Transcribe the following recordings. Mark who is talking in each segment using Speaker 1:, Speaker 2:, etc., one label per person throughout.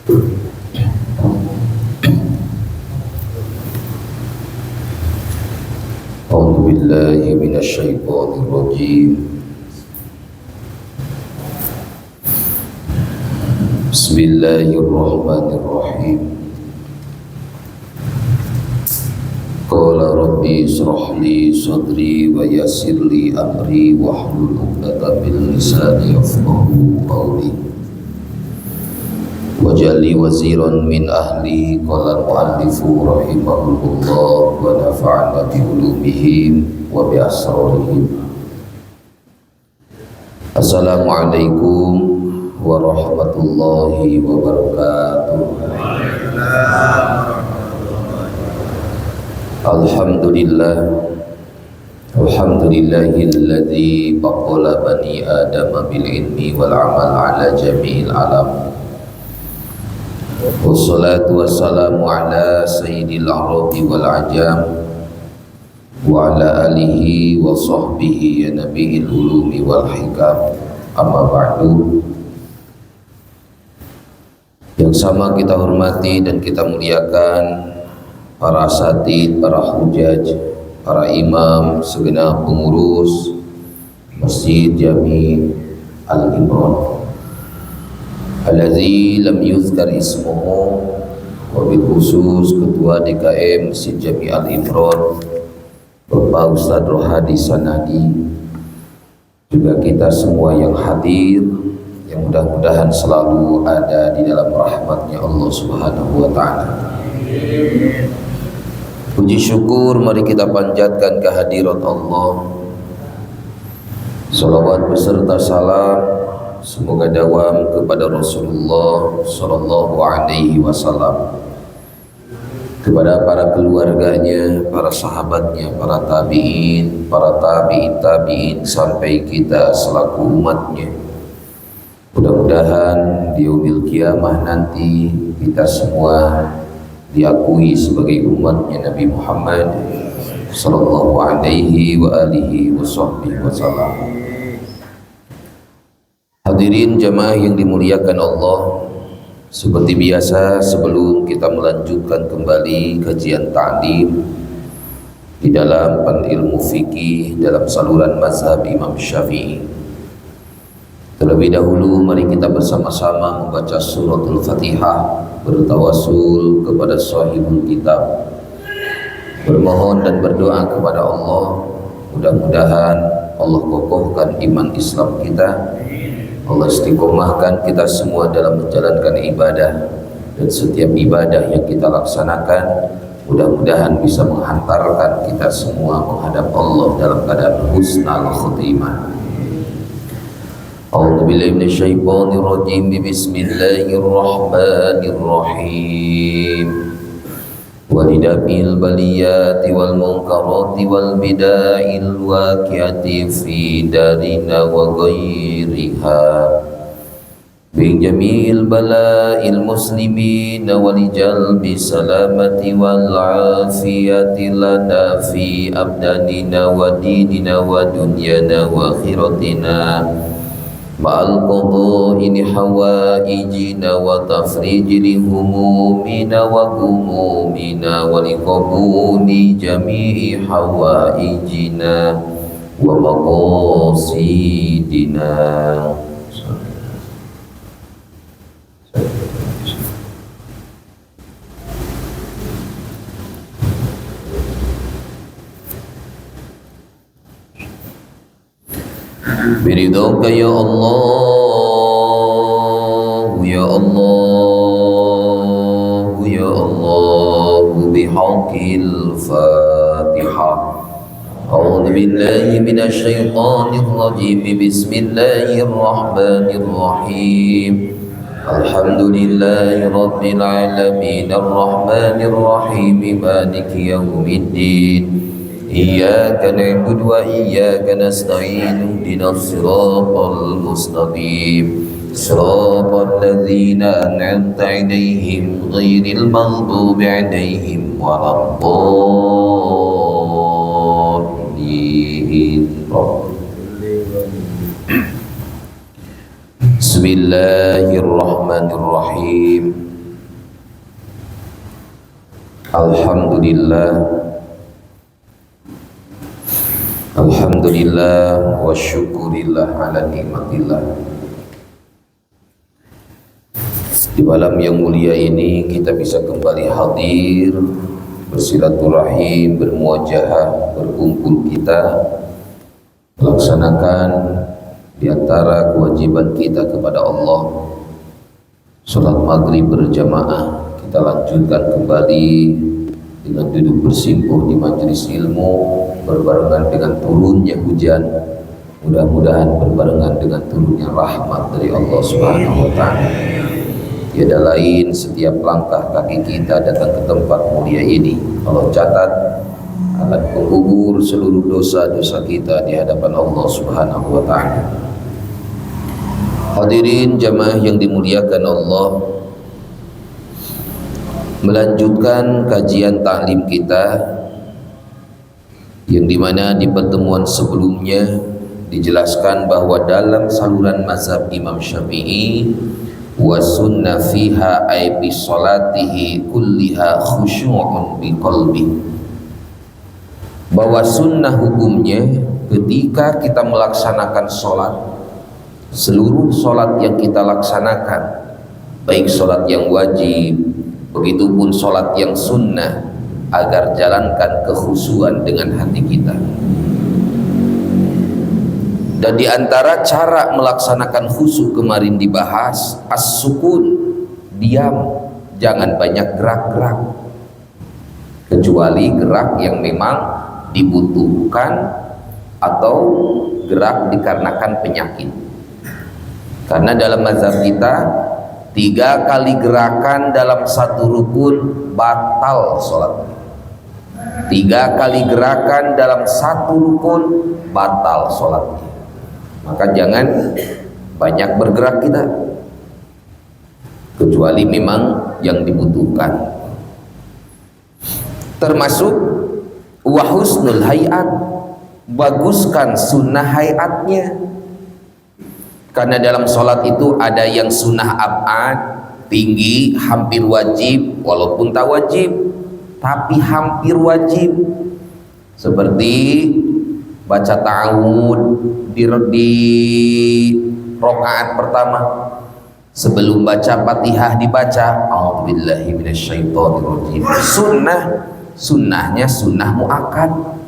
Speaker 1: أعوذ بالله من الشيطان الرجيم. بسم الله الرحمن الرحيم. قال ربي اشرح لي صدري ويسر لي أمري واحلل عقدة من لساني يفقهوا قولي واجعل لي وزيرا من أهلي. قال المؤلف رحمه الله ونفعنا بعلومهم وبأسرارهم. Assalamualaikum warahmatullahi wabarakatuh. Alhamdulillahilladzi faqala bani adama bil ilmi wal amal ala jami'il alam. Wassalatu wassalamu ala sayyidil arabi wal ajam wa ala alihi wa sahbihi ya nabiyil ulumi wal hikam. Amma ba'du. Yang sama kita hormati dan kita muliakan para asatid, para hujaj, para imam, segenap pengurus Masjid Jami Al-Imran alladzi lam yuzkar ismuhu, wabil khusus Ketua DKM Masjid Jami Al-Imran Bapak Ustadz Rohadi Sanadi, juga kita semua yang hadir, yang mudah-mudahan selalu ada di dalam rahmatnya Allah Subhanahu wa ta'ala. Puji syukur mari kita panjatkan kehadirat Allah. Salawat beserta salam semoga dawam kepada Rasulullah sallallahu alaihi wasallam, kepada para keluarganya, para sahabatnya, para tabi'in, para tabi'in sampai kita selaku umatnya. Mudah-mudahan di yaumil qiyamah nanti kita semua diakui sebagai umatnya Nabi Muhammad sallallahu alaihi wa alihi wasallam. Hadirin jamaah yang dimuliakan Allah, seperti biasa sebelum kita melanjutkan kembali kajian ta'lim di dalam ilmu fikih dalam saluran mazhab Imam Syafi'i, terlebih dahulu mari kita bersama-sama membaca suratul Fatihah, bertawassul kepada sahibul kitab, bermohon dan berdoa kepada Allah, mudah-mudahan Allah kokohkan iman Islam kita, Allah istiqomahkan kita semua dalam menjalankan ibadah, dan setiap ibadah yang kita laksanakan mudah-mudahan bisa menghantarkan kita semua menghadap Allah dalam keadaan husnul khotimah. A'udzu billahi minasyaitonir rajim. Bismillahirrahmanirrahim. Walidabil baliyati wal munkarati wal bida'il waqi'ati fi darina wa ghairiha bi jami'il bala'il muslimin wa li jalbi salamati wal afiyati lana fi abdanina wa dinina wa dunyana wa akhiratina ma'al qadha'ini hawaijina wa tafriji li humumina wa gumumina wa li qabuli jami'i hawaijina wa maqasidina. Biridhaka ya Allah, ya Allah, ya Allah, bihaqqil Fatihah. A'udzu billahi minasy syaithanir rajim. Bismillahirrahmanirrahim. Alhamdulillahi rabbil alamin arrahmanir rahim maliki yaumiddin. Iyyaka na'budu wa iyyaka nasta'in ihdinas siratal mustaqim siratal ladzina an'amta 'alaihim ghairil maghdubi 'alaihim waladdallin. Bismillahirrahmanirrahim. Alhamdulillah, Alhamdulillah wa syukurillah ala nikmatillah. Di malam yang mulia ini kita bisa kembali hadir, bersilaturahim, bermuajahah, berkumpul kita melaksanakan di antara kewajiban kita kepada Allah, salat maghrib berjamaah. Kita lanjutkan kembali dengan duduk bersimpuh di majelis ilmu, berbarengan dengan turunnya hujan, mudah-mudahan berbarengan dengan turunnya rahmat dari Allah Subhanahu wa Ta'ala. Tiada lain, setiap langkah kaki kita datang ke tempat mulia ini, Allah catat akan mengukur seluruh dosa-dosa kita di hadapan Allah Subhanahu wa Ta'ala. Hadirin jamaah yang dimuliakan Allah, melanjutkan kajian ta'lim kita yang dimana di pertemuan sebelumnya dijelaskan bahwa dalam saluran mazhab Imam Syafi'i wa sunnah fiha ay bi salatihi kulliha khusyu'un bi qalbi, bahwa sunnah hukumnya ketika kita melaksanakan sholat, seluruh sholat yang kita laksanakan, baik sholat yang wajib begitupun sholat yang sunnah, agar jalankan kekhusyuan dengan hati kita. Dan di antara cara melaksanakan khusyuk kemarin dibahas as-sukun, diam, jangan banyak gerak-gerak, kecuali gerak yang memang dibutuhkan atau gerak dikarenakan penyakit. Karena dalam mazhab kita 3 kali gerakan dalam satu rukun batal sholat. 3 kali gerakan dalam satu rukun batal sholatnya. Maka jangan banyak bergerak kita, kecuali memang yang dibutuhkan. Termasuk wa husnul hayat, baguskan sunnah hayatnya. Karena dalam sholat itu ada yang sunnah ab'ad, tinggi, hampir wajib, walaupun tak wajib, tapi hampir wajib. Seperti baca ta'awud di rakaat pertama, sebelum baca Fatihah dibaca a'udzubillahi minasyaitonirrajim. Sunnahnya sunnah muakkad.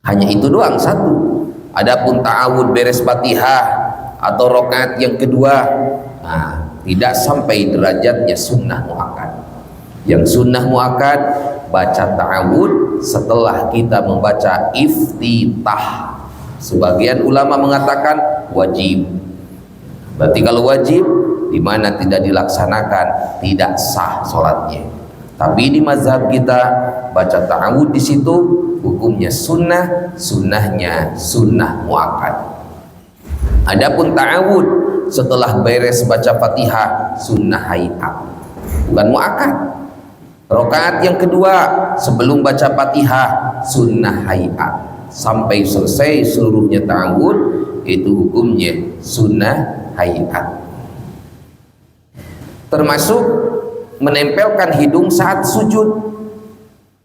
Speaker 1: Hanya itu doang, satu. Adapun ta'awud beres Fatihah atau rakaat yang kedua, nah, tidak sampai derajatnya sunnah muakkad. Yang sunnah muakkad baca ta'awud setelah kita membaca iftitah. Sebagian ulama mengatakan wajib. Berarti kalau wajib, di mana tidak dilaksanakan tidak sah sholatnya. Tapi di mazhab kita baca ta'awud di situ hukumnya sunnah, sunnahnya sunnah muakkad. Adapun ta'awud setelah beres baca Fatihah sunnah hayat, bukan muakkad. Rakaat yang kedua sebelum baca Fatihah sunnah hayat, sampai selesai seluruhnya ta'awud itu hukumnya sunnah hayat. Termasuk menempelkan hidung saat sujud.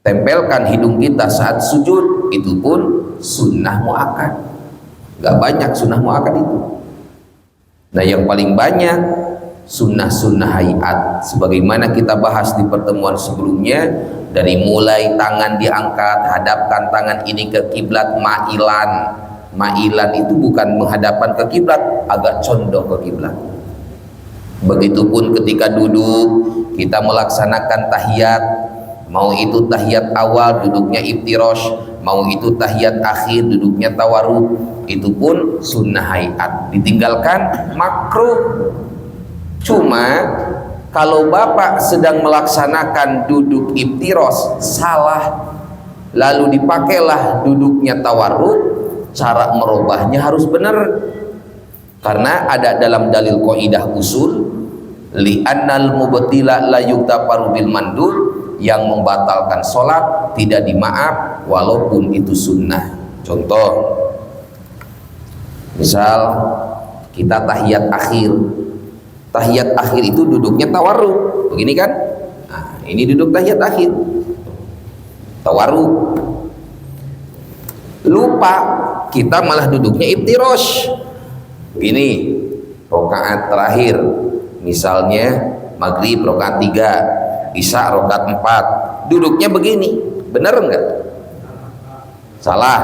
Speaker 1: Tempelkan hidung kita saat sujud, itu pun sunnah muakkad. Gak banyak sunnah muakkad itu. Nah, yang paling banyak sunnah-sunnah hayat, sebagaimana kita bahas di pertemuan sebelumnya, dari mulai tangan diangkat, hadapkan tangan ini ke kiblat, ma'ilan. Ma'ilan itu bukan menghadapkan ke kiblat, agak condong ke kiblat. Begitupun ketika duduk, kita melaksanakan tahiyat, mau itu tahiyat awal duduknya iftirosh, mau itu tahiyat akhir duduknya tawarruk, itu pun sunnah hayat, ditinggalkan makruh. Cuma kalau bapak sedang melaksanakan duduk iftirosh salah, lalu dipakailah duduknya tawarruk, cara merubahnya harus benar. Karena ada dalam dalil qaidah usul, li'annal mubtila la yuktafaru bil mandub, yang membatalkan sholat tidak dimaaf walaupun itu sunnah. Contoh, misal kita tahiyat akhir itu duduknya tawarruk begini kan, nah, ini duduk tahiyat akhir, tawarruk. Lupa, kita malah duduknya iftirosh. Ini rakaat terakhir, misalnya maghrib rakaat 3, isya rakaat 4, duduknya begini, benar enggak? Salah.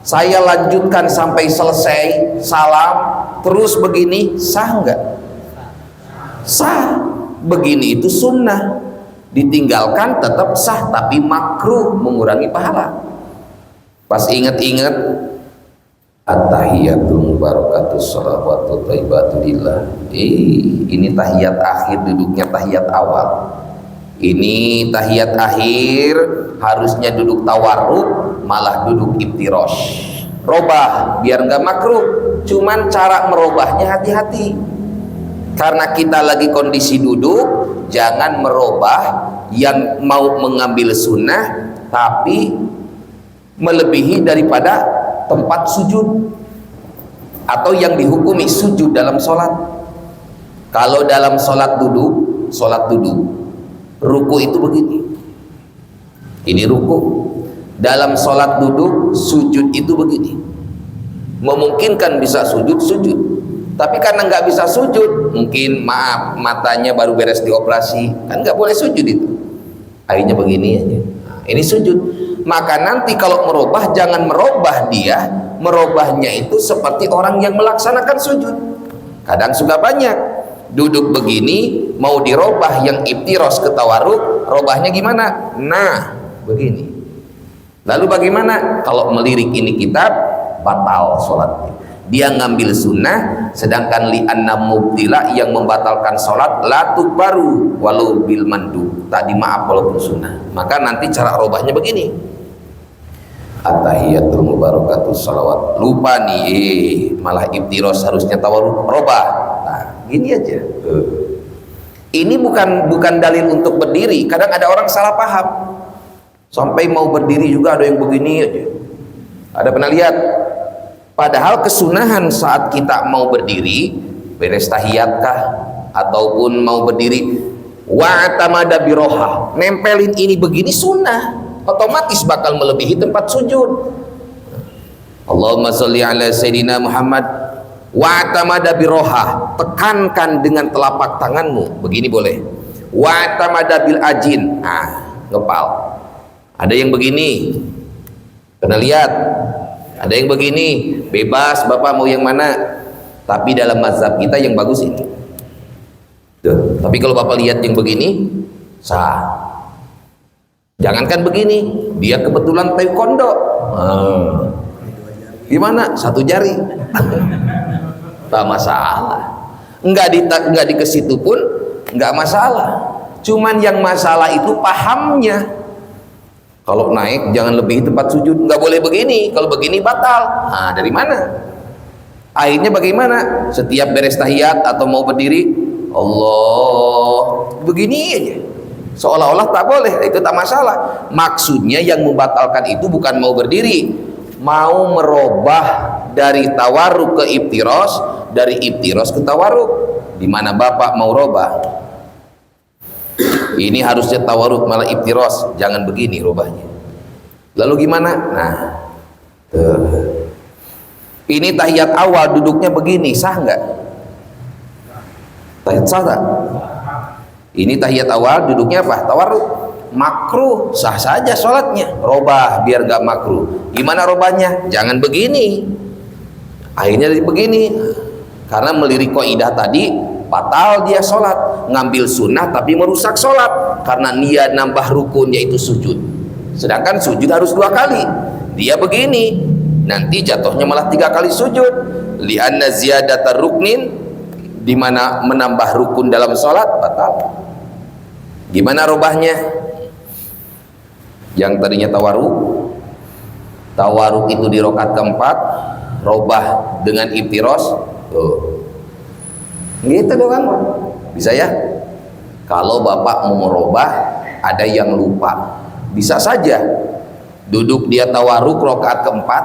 Speaker 1: Saya lanjutkan sampai selesai, salam, terus begini, sah enggak? Sah. Begini itu sunnah, ditinggalkan tetap sah, tapi makruh, mengurangi pahala. Pas ingat-ingat, at-tahiyatul mubarakatus shalawatu thayyibatu lillah. Ini tahiyat akhir, duduknya tahiyat awal. Ini tahiyat akhir, harusnya duduk tawarruk, malah duduk iftirosh. Robah biar nggak makruh, cuman cara merubahnya hati-hati. Karena kita lagi kondisi duduk, jangan merubah yang mau mengambil sunnah tapi melebihi daripada tempat sujud atau yang dihukumi sujud dalam sholat. Kalau dalam sholat duduk, ruku itu begini, ini ruku. Dalam sholat duduk, sujud itu begini. Memungkinkan bisa sujud, tapi karena nggak bisa sujud, mungkin maaf matanya baru beres dioperasi, kan nggak boleh sujud itu, akhirnya begini aja. Nah, ini sujud. Maka nanti kalau merubah, jangan merubah dia, merubahnya itu seperti orang yang melaksanakan sujud. Kadang suka banyak duduk begini, mau dirubah yang iftiros ke tawarruk, robahnya gimana? Nah, begini. Lalu bagaimana? Kalau melirik ini kitab, batal sholatnya. Dia ngambil sunnah, sedangkan li'anna mubtila yang membatalkan sholat latuk baru walau bil mandu, tak dimaaf walaupun sunnah. Maka nanti cara robahnya begini, at-tahiyatul mubarakatus shalawat. Lupa nih, malah iftiros harusnya tawarruk, robah. Nah, gini aja. Ini bukan dalil untuk berdiri. Kadang ada orang salah paham, sampai mau berdiri juga ada yang begini aja. Ada pernah lihat? Padahal kesunahan saat kita mau berdiri, beres tahiyatkah ataupun mau berdiri, wa'tamada biroha, nempelin ini begini sunnah, otomatis bakal melebihi tempat sujud. Allahumma sholli ala sayyidina Muhammad, wa'tamada biroha, tekankan dengan telapak tanganmu, begini boleh. Wa'tamada bil ajin, ngepal. Ada yang begini, pernah lihat? Ada yang begini, bebas bapak mau yang mana, tapi dalam mazhab kita yang bagus ini. Tuh. Tapi kalau bapak lihat yang begini, sah. Jangankan begini, dia kebetulan taekwondo, gimana? Satu jari, tak masalah. Enggak di kesitu pun enggak masalah. Cuman yang masalah itu pahamnya. Kalau naik jangan lebih tempat sujud, nggak boleh begini. Kalau begini batal. Nah, dari mana? Akhirnya bagaimana? Setiap beres tahiyat atau mau berdiri, Allah begini aja. Seolah-olah tak boleh, itu tak masalah. Maksudnya yang membatalkan itu bukan mau berdiri, mau merubah dari tawarruk ke iftiros, dari iftiros ke tawarruk. Di mana bapak mau robah? Ini harusnya tawarruk malah iftiros, jangan begini rubahnya. Lalu gimana? Nah, ini tahiyat awal duduknya begini, sah nggak? Tahiyat sah tak? Ini tahiyat awal duduknya apa? Tawarruk, makruh, sah saja sholatnya. Robah biar nggak makruh. Gimana robahnya? Jangan begini. Akhirnya jadi begini, karena melirik kaidah tadi. Batal dia sholat, ngambil sunnah tapi merusak sholat karena dia nambah rukun yaitu sujud, sedangkan sujud harus 2 kali. Dia begini, nanti jatuhnya malah 3 kali sujud. Li'anna ziyadatar ruknin, dimana menambah rukun dalam sholat batal. Gimana robahnya? Yang tadinya tawaruk itu di rakaat keempat, robah dengan iftiros. Tuh. Gitu doang, bisa ya? Kalau bapak mau merubah, ada yang lupa, bisa saja duduk dia tawarruk rakaat keempat,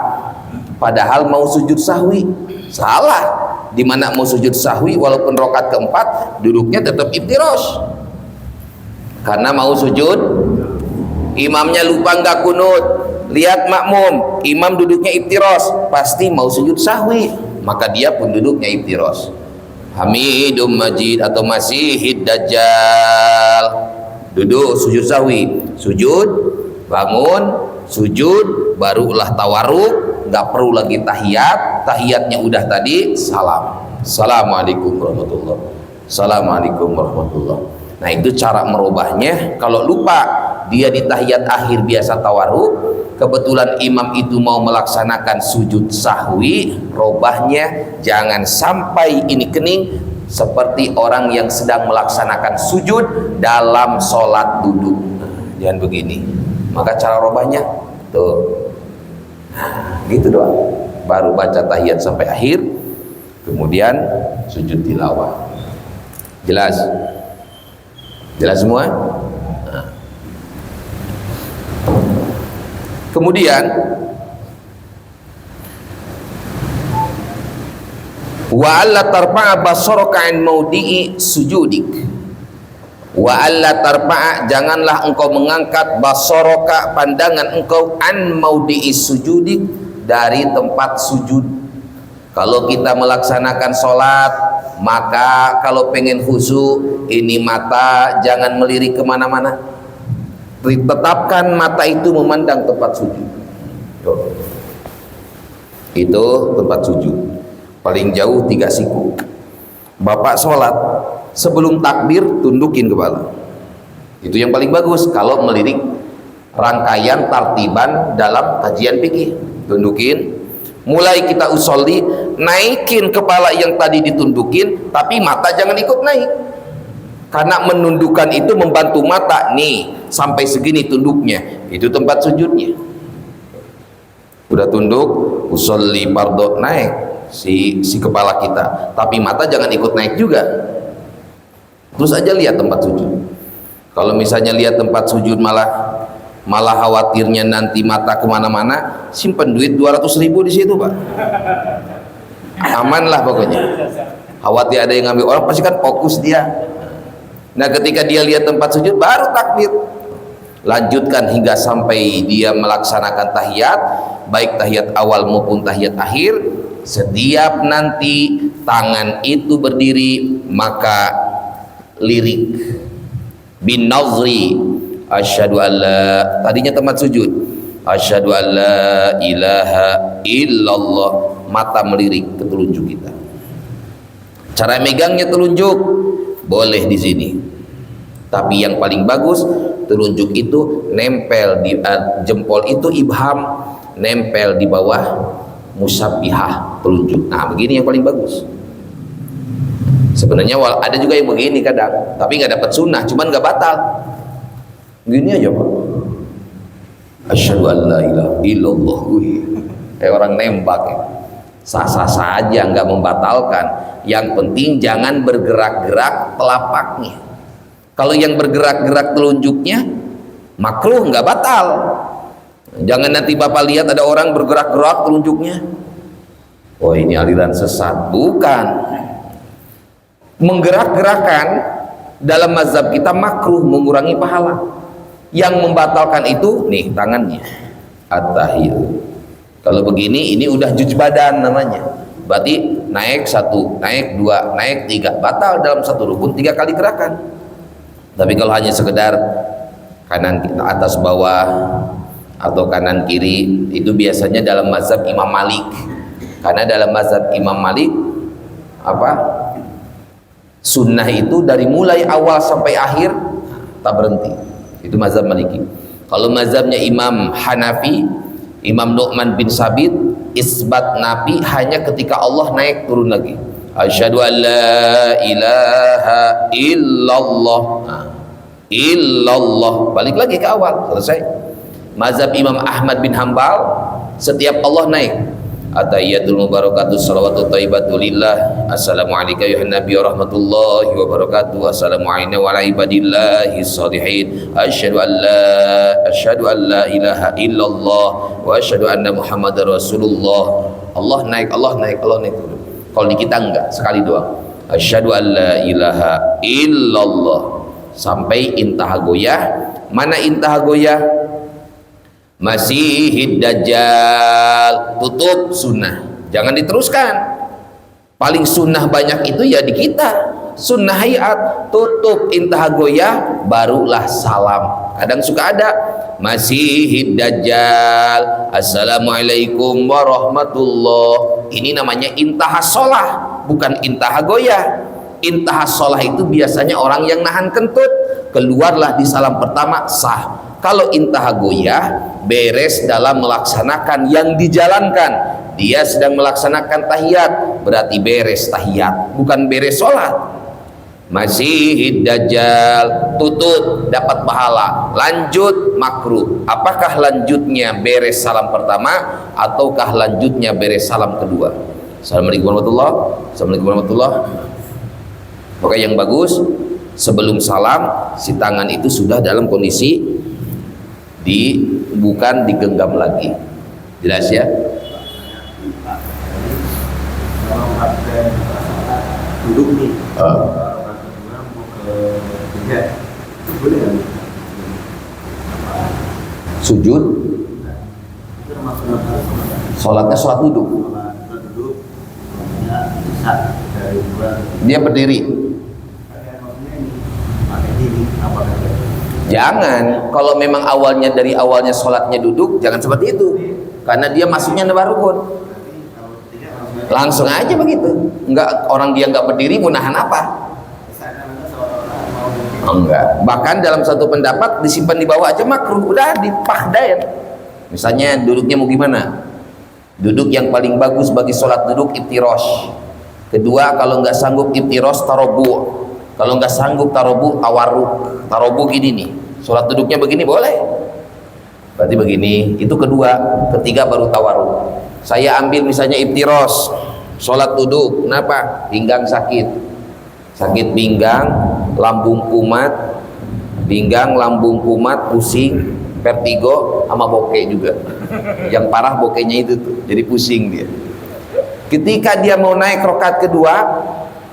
Speaker 1: padahal mau sujud sahwi, salah. Dimana mau sujud sahwi walaupun rakaat keempat, duduknya tetap iftirosh. karena mau sujud. Imamnya lupa nggak kunut, lihat makmum, imam duduknya iftiros, pasti mau sujud sahwi, maka dia pun duduknya iftiros. Hamidum Majid atau Masihid Dajjal, duduk sujud sahwi, sujud, bangun, sujud, barulah tawarruk, nggak perlu lagi tahiyat, tahiyatnya udah tadi, salam, assalamualaikum warahmatullahi, assalamualaikum warahmatullahi. Nah itu cara merubahnya. Kalau lupa dia di tahiyat akhir biasa tawarruk, kebetulan imam itu mau melaksanakan sujud sahwi, robahnya jangan sampai ini kening seperti orang yang sedang melaksanakan sujud dalam sholat duduk. Jangan begini. Maka cara robahnya tuh, gitu doang. Baru baca tahiyat sampai akhir, kemudian sujud tilawah. Jelas? Jelas semua? Nah. Kemudian wa alla tarfa'a basaraka an maudi'i sujudik, wa alla tarfa'a, janganlah engkau mengangkat basaraka, pandangan engkau, an maudi'i sujudik, dari tempat sujud. Kalau kita melaksanakan sholat, maka kalau pengen khusyuk, ini mata jangan melirik kemana-mana, tetapkan mata itu memandang tempat sujud. Itu tempat sujud paling jauh 3 siku. Bapak sholat, sebelum takbir tundukin kepala, itu yang paling bagus. Kalau melirik rangkaian tartiban dalam kajian fikih, tundukin. Mulai kita usolli, naikin kepala yang tadi ditundukin, tapi mata jangan ikut naik, karena menundukkan itu membantu mata. Nih sampai segini tunduknya, itu tempat sujudnya. Udah tunduk, usolli fardhu, naik si kepala kita, tapi mata jangan ikut naik juga. Terus aja lihat tempat sujud. Kalau misalnya lihat tempat sujud malah khawatirnya nanti mata kemana-mana, simpen duit 200.000 di situ Pak, aman lah pokoknya. Khawatir ada yang ngambil orang, pasti kan fokus dia. Nah ketika dia lihat tempat sujud, baru takbir, lanjutkan hingga sampai dia melaksanakan tahiyat, baik tahiyat awal maupun tahiyat akhir. Setiap nanti tangan itu berdiri, maka lirik bin nazri, asyhadu alla, tadinya tempat sujud, asyhadu alla ilaha illallah, mata melirik ke telunjuk kita. Cara megangnya telunjuk boleh di sini, tapi yang paling bagus telunjuk itu nempel di jempol itu ibham, nempel di bawah musabbihah telunjuk. Nah begini yang paling bagus. Sebenarnya ada juga yang begini kadang, tapi nggak dapat sunnah, cuman nggak batal. Gini aja Pak, asyhadu an la ilaha illallah, kayak orang nembak ya. Sah-sah saja, nggak membatalkan. Yang penting jangan bergerak-gerak telapaknya. Kalau yang bergerak-gerak telunjuknya makruh, nggak batal. Jangan nanti Bapak lihat ada orang bergerak-gerak telunjuknya, oh ini aliran sesat. Bukan. Menggerak-gerakan dalam mazhab kita makruh, mengurangi pahala. Yang membatalkan itu nih tangannya, at-tahiyat. Kalau begini, ini udah juj badan namanya, berarti naik 1, naik 2, naik 3, batal dalam satu rukun 3 kali gerakan. Tapi kalau hanya sekedar kanan atas bawah atau kanan kiri, itu biasanya dalam mazhab Imam Malik. Karena dalam mazhab Imam Malik sunnah itu dari mulai awal sampai akhir tak berhenti. Itu mazhab Maliki. Kalau mazhabnya Imam Hanafi, Imam Nu'man bin Sabit, isbat nabi hanya ketika Allah naik turun lagi. Asyhadu an la ilaha illallah. Illallah, balik lagi ke awal, selesai. Mazhab Imam Ahmad bin Hambal, setiap Allah naik, Atahiyatul mubarakatuh salawatu thayyibatu lillah. Assalamualaikum ya nabi wa rahmatullahi wa barakatuh. Assalamualaikum wa ala ibadillahi shalihin. Asyhadu an la ilaha illallah wa asyhadu anna muhammadar rasulullah. Allah naik, Allah naik, Allah naik turun. Kalau di kita enggak, sekali doang. Asyhadu an la ilaha illallah. sampai intaha goyah. Mana intaha goyah? Masihid Dajjal, tutup sunnah, jangan diteruskan. Paling sunnah banyak itu ya di kita, sunnah hayat, tutup intaha goyah, barulah salam. Kadang suka ada Masihid Dajjal, assalamualaikum warahmatullah. Ini namanya intaha sholah, bukan intaha goyah. Intaha sholah itu biasanya orang yang nahan kentut, keluarlah di salam pertama, sah. Kalau intaha goyah, beres dalam melaksanakan yang dijalankan. Dia sedang melaksanakan tahiyat, berarti beres tahiyat, bukan beres sholat. Masihid Dajjal, tutup, dapat pahala. Lanjut, makruh. Apakah lanjutnya beres salam pertama ataukah lanjutnya beres salam kedua? Assalamualaikum warahmatullahi wabarakatuh. Assalamualaikum warahmatullahi wabarakatuh. Maka yang bagus, sebelum salam si tangan itu sudah dalam kondisi bukan digenggam lagi. Jelas ya?
Speaker 2: Duduk nih.
Speaker 1: Sujud. Sholatnya sholat duduk. Dia berdiri. Jangan, kalau memang dari awalnya sholatnya duduk, jangan seperti itu, karena dia masuknya nambah rukun. Langsung aja begitu. Enggak, orang dia nggak berdiri mau nahan apa? Enggak. Bahkan dalam satu pendapat disimpan di bawah aja makruh, udah dipahdain. Misalnya duduknya mau gimana? Duduk yang paling bagus bagi sholat duduk iftirosh. Kedua, kalau nggak sanggup iftirosh, tarobu. Kalau nggak sanggup tarobu, tawarruk. Tarobu gini nih, sholat duduknya begini boleh. Berarti begini, itu kedua. Ketiga baru tawarruk. Saya ambil misalnya iftirosh, sholat duduk. Kenapa? Pinggang sakit. Sakit pinggang, lambung kumat, pusing, vertigo, sama bokeh juga. Yang parah bokehnya itu tuh, jadi pusing dia. Ketika dia mau naik rakaat kedua,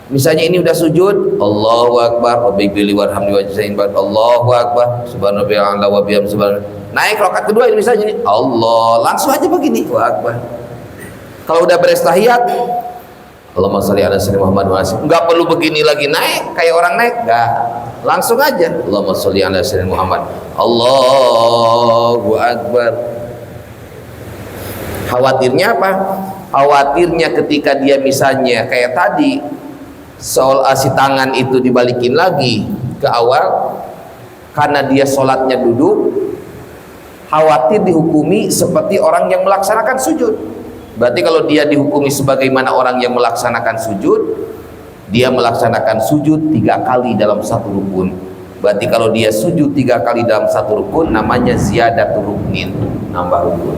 Speaker 1: misalnya ini udah sujud, Allahu Akbar, Rabbili warhamni wajzain, Allahu Akbar, subhanallah wa bihamdihi, subhanallah. Naik rakaat kedua ini misalnya ini, Allah, langsung aja begini, Allahu Akbar. Kalau udah beres tahiyat, Allahumma sholli ala sayyidina Muhammad wa sallim. Enggak perlu begini lagi naik kayak orang naik, enggak. Langsung aja, Allahumma sholli ala sayyidina Muhammad. Allahu Akbar. Khawatirnya apa? Khawatirnya ketika dia misalnya kayak tadi, si tangan itu dibalikin lagi ke awal karena dia sholatnya duduk, khawatir dihukumi seperti orang yang melaksanakan sujud. Berarti kalau dia dihukumi sebagaimana orang yang melaksanakan sujud, dia melaksanakan sujud 3 kali dalam satu rukun. Berarti kalau dia sujud 3 kali dalam satu rukun, namanya ziyadatul ruknin, nambah rukun.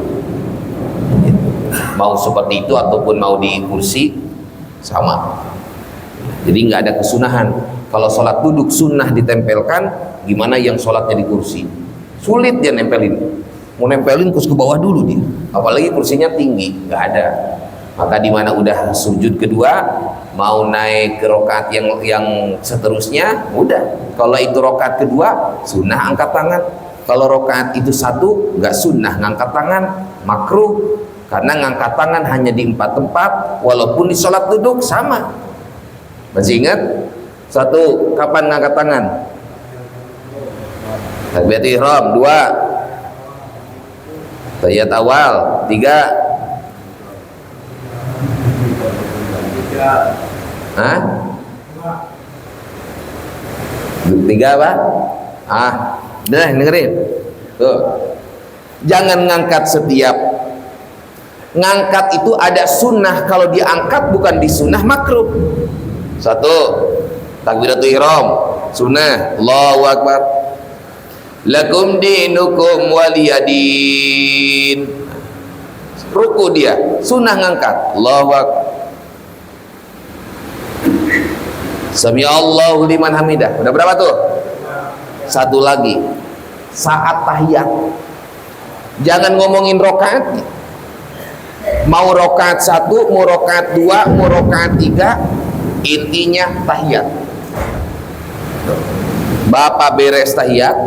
Speaker 1: Mau seperti itu ataupun mau di kursi, sama. Jadi nggak ada kesunahan. Kalau sholat duduk sunnah ditempelkan, gimana yang sholatnya di kursi? Sulit dia nempelin. Mau nempelin terus ke bawah dulu dia. Apalagi kursinya tinggi, nggak ada. Maka di mana udah sujud kedua, mau naik ke rakaat yang seterusnya, udah. Kalau itu rakaat kedua, sunnah angkat tangan. Kalau rakaat itu satu, nggak sunnah ngangkat tangan, makruh. Karena ngangkat tangan hanya di 4 tempat, walaupun di sholat duduk sama. Masih ingat? Satu, kapan ngangkat tangan? Takbiratul ihram. 2, tahiyat awal. 3, hah? 3 apa? Udah dengerin. Tuh. Jangan ngangkat setiap. Ngangkat itu ada sunnah. Kalau diangkat bukan di sunnah, makruh. 1, takbiratul ihram, sunnah, Allahu Akbar. Lakum dinukum waliyadin. Ruku dia, sunnah ngangkat, Allahu Akbar. Sami Allahu liman hamidah. Udah berapa tuh? 1 lagi. Saat tahiyat. Jangan ngomongin rokaat. Mau rokaat 1, mau rokaat 2, mau rokaat 3, intinya tahiyat. Bapak beres tahiyat,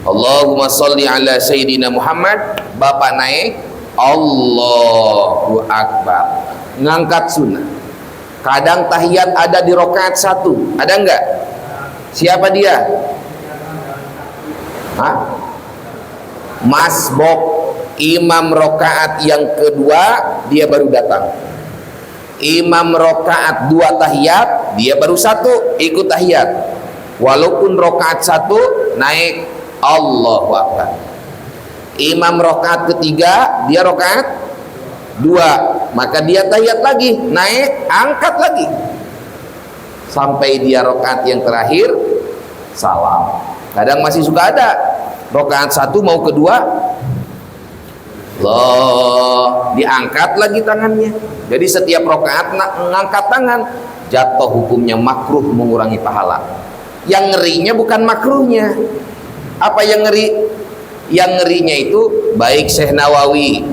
Speaker 1: Allahumma sholli ala Sayyidina Muhammad, Bapak naik, Allahu Akbar, ngangkat sunnah. Kadang tahiyat ada di rakaat 1, ada enggak? Siapa dia? Hah? Masbok, imam rakaat yang kedua dia baru datang. Imam rakaat 2 tahiyat, dia baru 1 ikut tahiyat. Walaupun rakaat 1 naik Allahu Akbar. Imam rakaat ketiga, dia rakaat 2, maka dia tahiyat lagi, naik, angkat lagi. Sampai dia rakaat yang terakhir, salam. Kadang masih suka ada rakaat 1 mau kedua, loh, diangkat lagi tangannya. Jadi setiap rakaat ngangkat tangan, jatuh hukumnya makruh, mengurangi pahala. Yang ngerinya bukan makruhnya. Apa yang ngeri? Yang ngerinya itu baik Syekh Nawawi,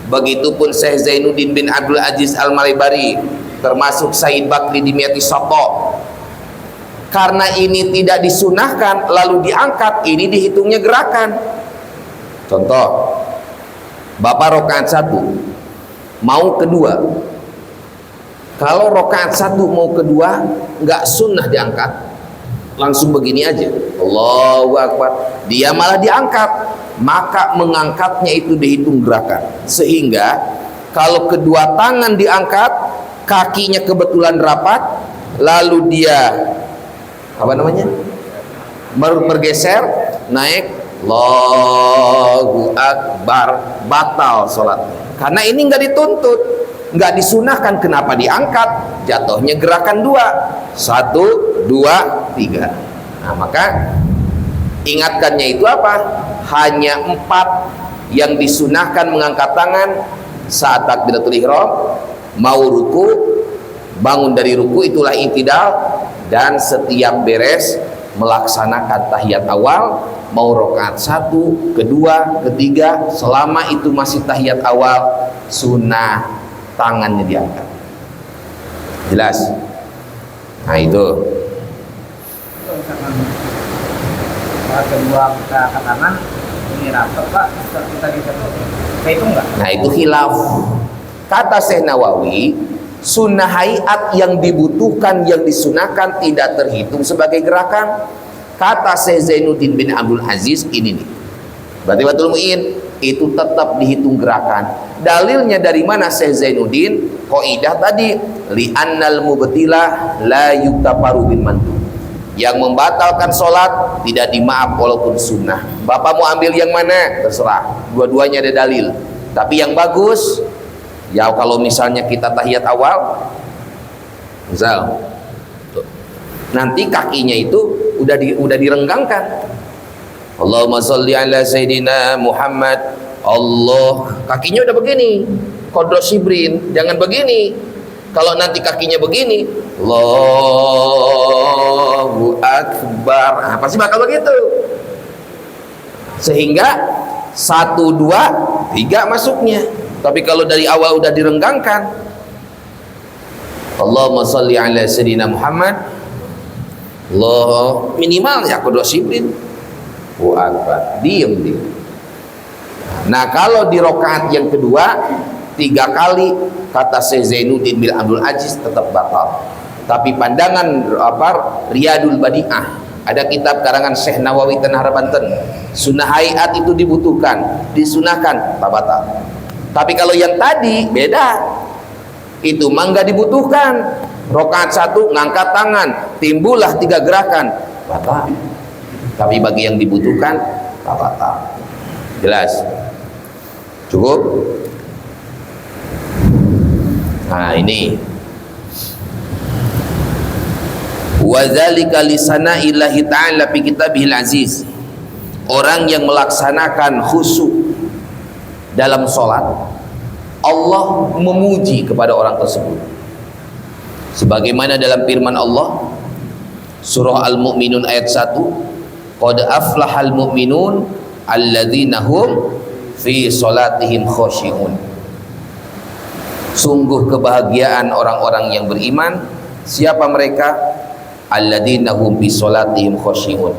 Speaker 1: begitupun Syekh Zainuddin bin Abdul Aziz Al-Malibari, termasuk Said Bakri Dimyati Soto. Karena ini tidak disunahkan lalu diangkat, ini dihitungnya gerakan. Contoh, Bapak rakaat 1 mau kedua, kalau rakaat 1 mau kedua nggak sunnah diangkat, langsung begini aja, Allahu Akbar, dia malah diangkat, maka mengangkatnya itu dihitung gerakan. Sehingga kalau kedua tangan diangkat, kakinya kebetulan rapat, lalu dia apa namanya, bergeser, naik, Allahu Akbar, batal sholatnya. Karena ini nggak dituntut, nggak disunahkan. Kenapa diangkat? Jatuhnya gerakan 2, 1, 2, 3. Nah, maka ingatkannya itu apa? Hanya 4 yang disunahkan mengangkat tangan saat takbiratul ihram, mau ruku, bangun dari ruku itulah i'tidal, dan setiap beres melaksanakan tahiyat awal, mau rakaat 1, kedua, ketiga, selama itu masih tahiyat awal, sunnah tangannya diangkat. Jelas? Nah itu.
Speaker 3: Kalau kedua kita angkat tangan, ini rapat Pak, kita itu enggak?
Speaker 1: Nah itu khilaf. Kata Syekh Nawawi, sunnah hayat yang dibutuhkan, yang disunahkan tidak terhitung sebagai gerakan. Kata Syekh Zainuddin bin Abdul Aziz, ini nih, berarti Batul Mu'in itu tetap dihitung gerakan. Dalilnya dari mana Syekh Zainuddin? Qaidah tadi, li'annal mubtilah la yuktafaru bil mandub. Yang membatalkan sholat tidak dimaaf walaupun sunnah. Bapak mau ambil yang mana? Terserah, dua-duanya ada dalil. Tapi yang bagus ya kalau misalnya kita tahiyat awal, misal nanti kakinya itu udah direnggangkan, Allahumma sholli ala Sayyidina Muhammad, Allah, kakinya udah begini, kodro shibrin, jangan begini. Kalau nanti kakinya begini, Allahu Akbar, nah, pasti bakal begitu. Sehingga 1, 2, 3 masuknya. Tapi kalau dari awal udah direnggangkan, Allahumma sholli ala Sayyidina Muhammad, Allah, minimal ya kodro shibrin, Allahu Akbar, diem dia. Nah kalau di rakaat yang kedua 3 kali, kata Syekh Zainuddin bin Abdul Aziz tetap batal. Tapi pandangan Riyadul Badi'ah, ada kitab karangan Syekh Nawawi Tanah Banten, sunnah hayat itu dibutuhkan, disunahkan, tak batal. Tapi kalau yang tadi beda, itu mah nggak dibutuhkan. Rakaat 1 ngangkat tangan, timbullah 3 gerakan, batal. Tapi bagi yang dibutuhkan, tak batal. Jelas? Cukup? Nah ini wadzalika lisana ilahi ta'ala fi kitabihil aziz. Orang yang melaksanakan khusyuk dalam sholat, Allah memuji kepada orang tersebut. Sebagaimana dalam firman Allah surah Al-Mu'minun ayat 1, qad aflahal mu'minun alladzina hum fi sholatihim khosyi'un. Sungguh kebahagiaan orang-orang yang beriman. Siapa mereka? alladzina hum bi sholatihim khosyi'un,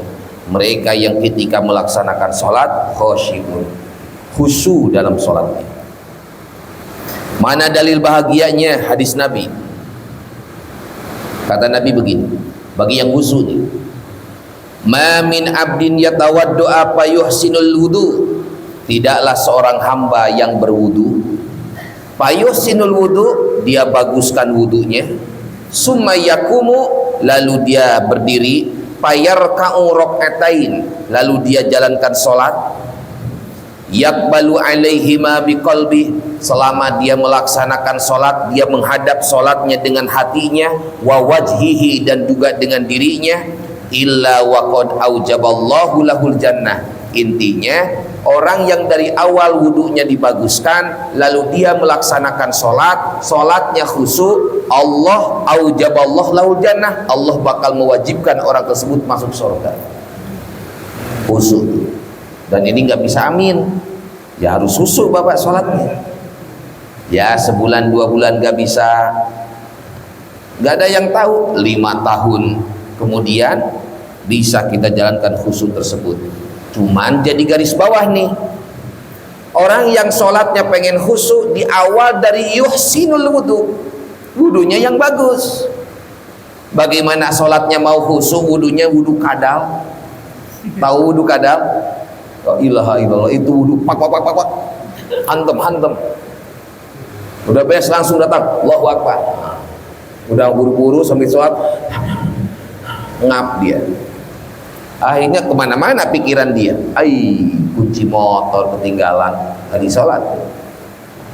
Speaker 1: mereka yang ketika melaksanakan sholat khosyi'un, khusyuk dalam sholatnya. Mana dalil bahagianya? Hadis Nabi. Kata Nabi begini, bagi yang khusyuk nih, ma min abdin yatawaddu apa yuhsinul wudu, tidaklah seorang hamba yang berwudu, payuhsinul wudu, dia baguskan wudunya, summa yakumu, lalu dia berdiri, payarka'u rak'atain, lalu dia jalankan sholat, yakbalu alaihima biqalbi, selama dia melaksanakan sholat, dia menghadap sholatnya dengan hatinya, wa wajhihi, dan juga dengan dirinya, illa waqad aujaballahu lahul jannah. Intinya orang yang dari awal wudunya dibaguskan, lalu dia melaksanakan sholat, sholatnya khusyuk, Allah aujaballahu lahul jannah, Allah bakal mewajibkan orang tersebut masuk surga. Khusyuk. Dan ini nggak bisa amin, ya harus khusyuk bapak sholatnya. Ya sebulan 2 bulan nggak bisa, nggak ada yang tahu, 5 tahun kemudian bisa kita jalankan khusyuk tersebut. Cuman jadi garis bawah nih, orang yang sholatnya pengen khusyuk di awal dari yuhsinul wudu, wudunya yang bagus. Bagaimana sholatnya mau khusyuk, wudunya wudu kadal? Tahu wudu kadal? La ilaha illallah, itu wudu pak hantem. Udah beres langsung datang Allahu Akbar, udah buru-buru sambil sholat ngap dia, akhirnya kemana-mana pikiran dia, kunci motor ketinggalan tadi sholat.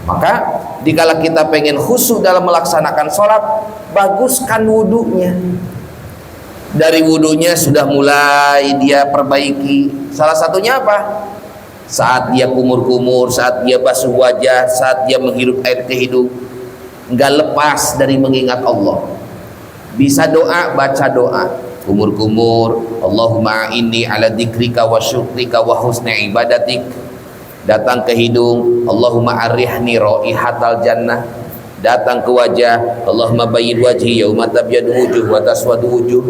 Speaker 1: Maka dikala kita pengen khusyuk dalam melaksanakan sholat, baguskan wudunya. Dari wudunya sudah mulai dia perbaiki. Salah satunya apa? Saat dia kumur-kumur, saat dia basuh wajah, saat dia menghirup air ke hidung, nggak lepas dari mengingat Allah. Bisa doa, baca doa kumur-kumur, Allahumma inni ala dzikrika wa syukrika wa husni ibadatik. Datang ke hidung, Allahumma arihni raihatal jannah. Datang ke wajah, Allahumma bayyid wajhi yauma tabyadu wujuh wa taswadu wujuh.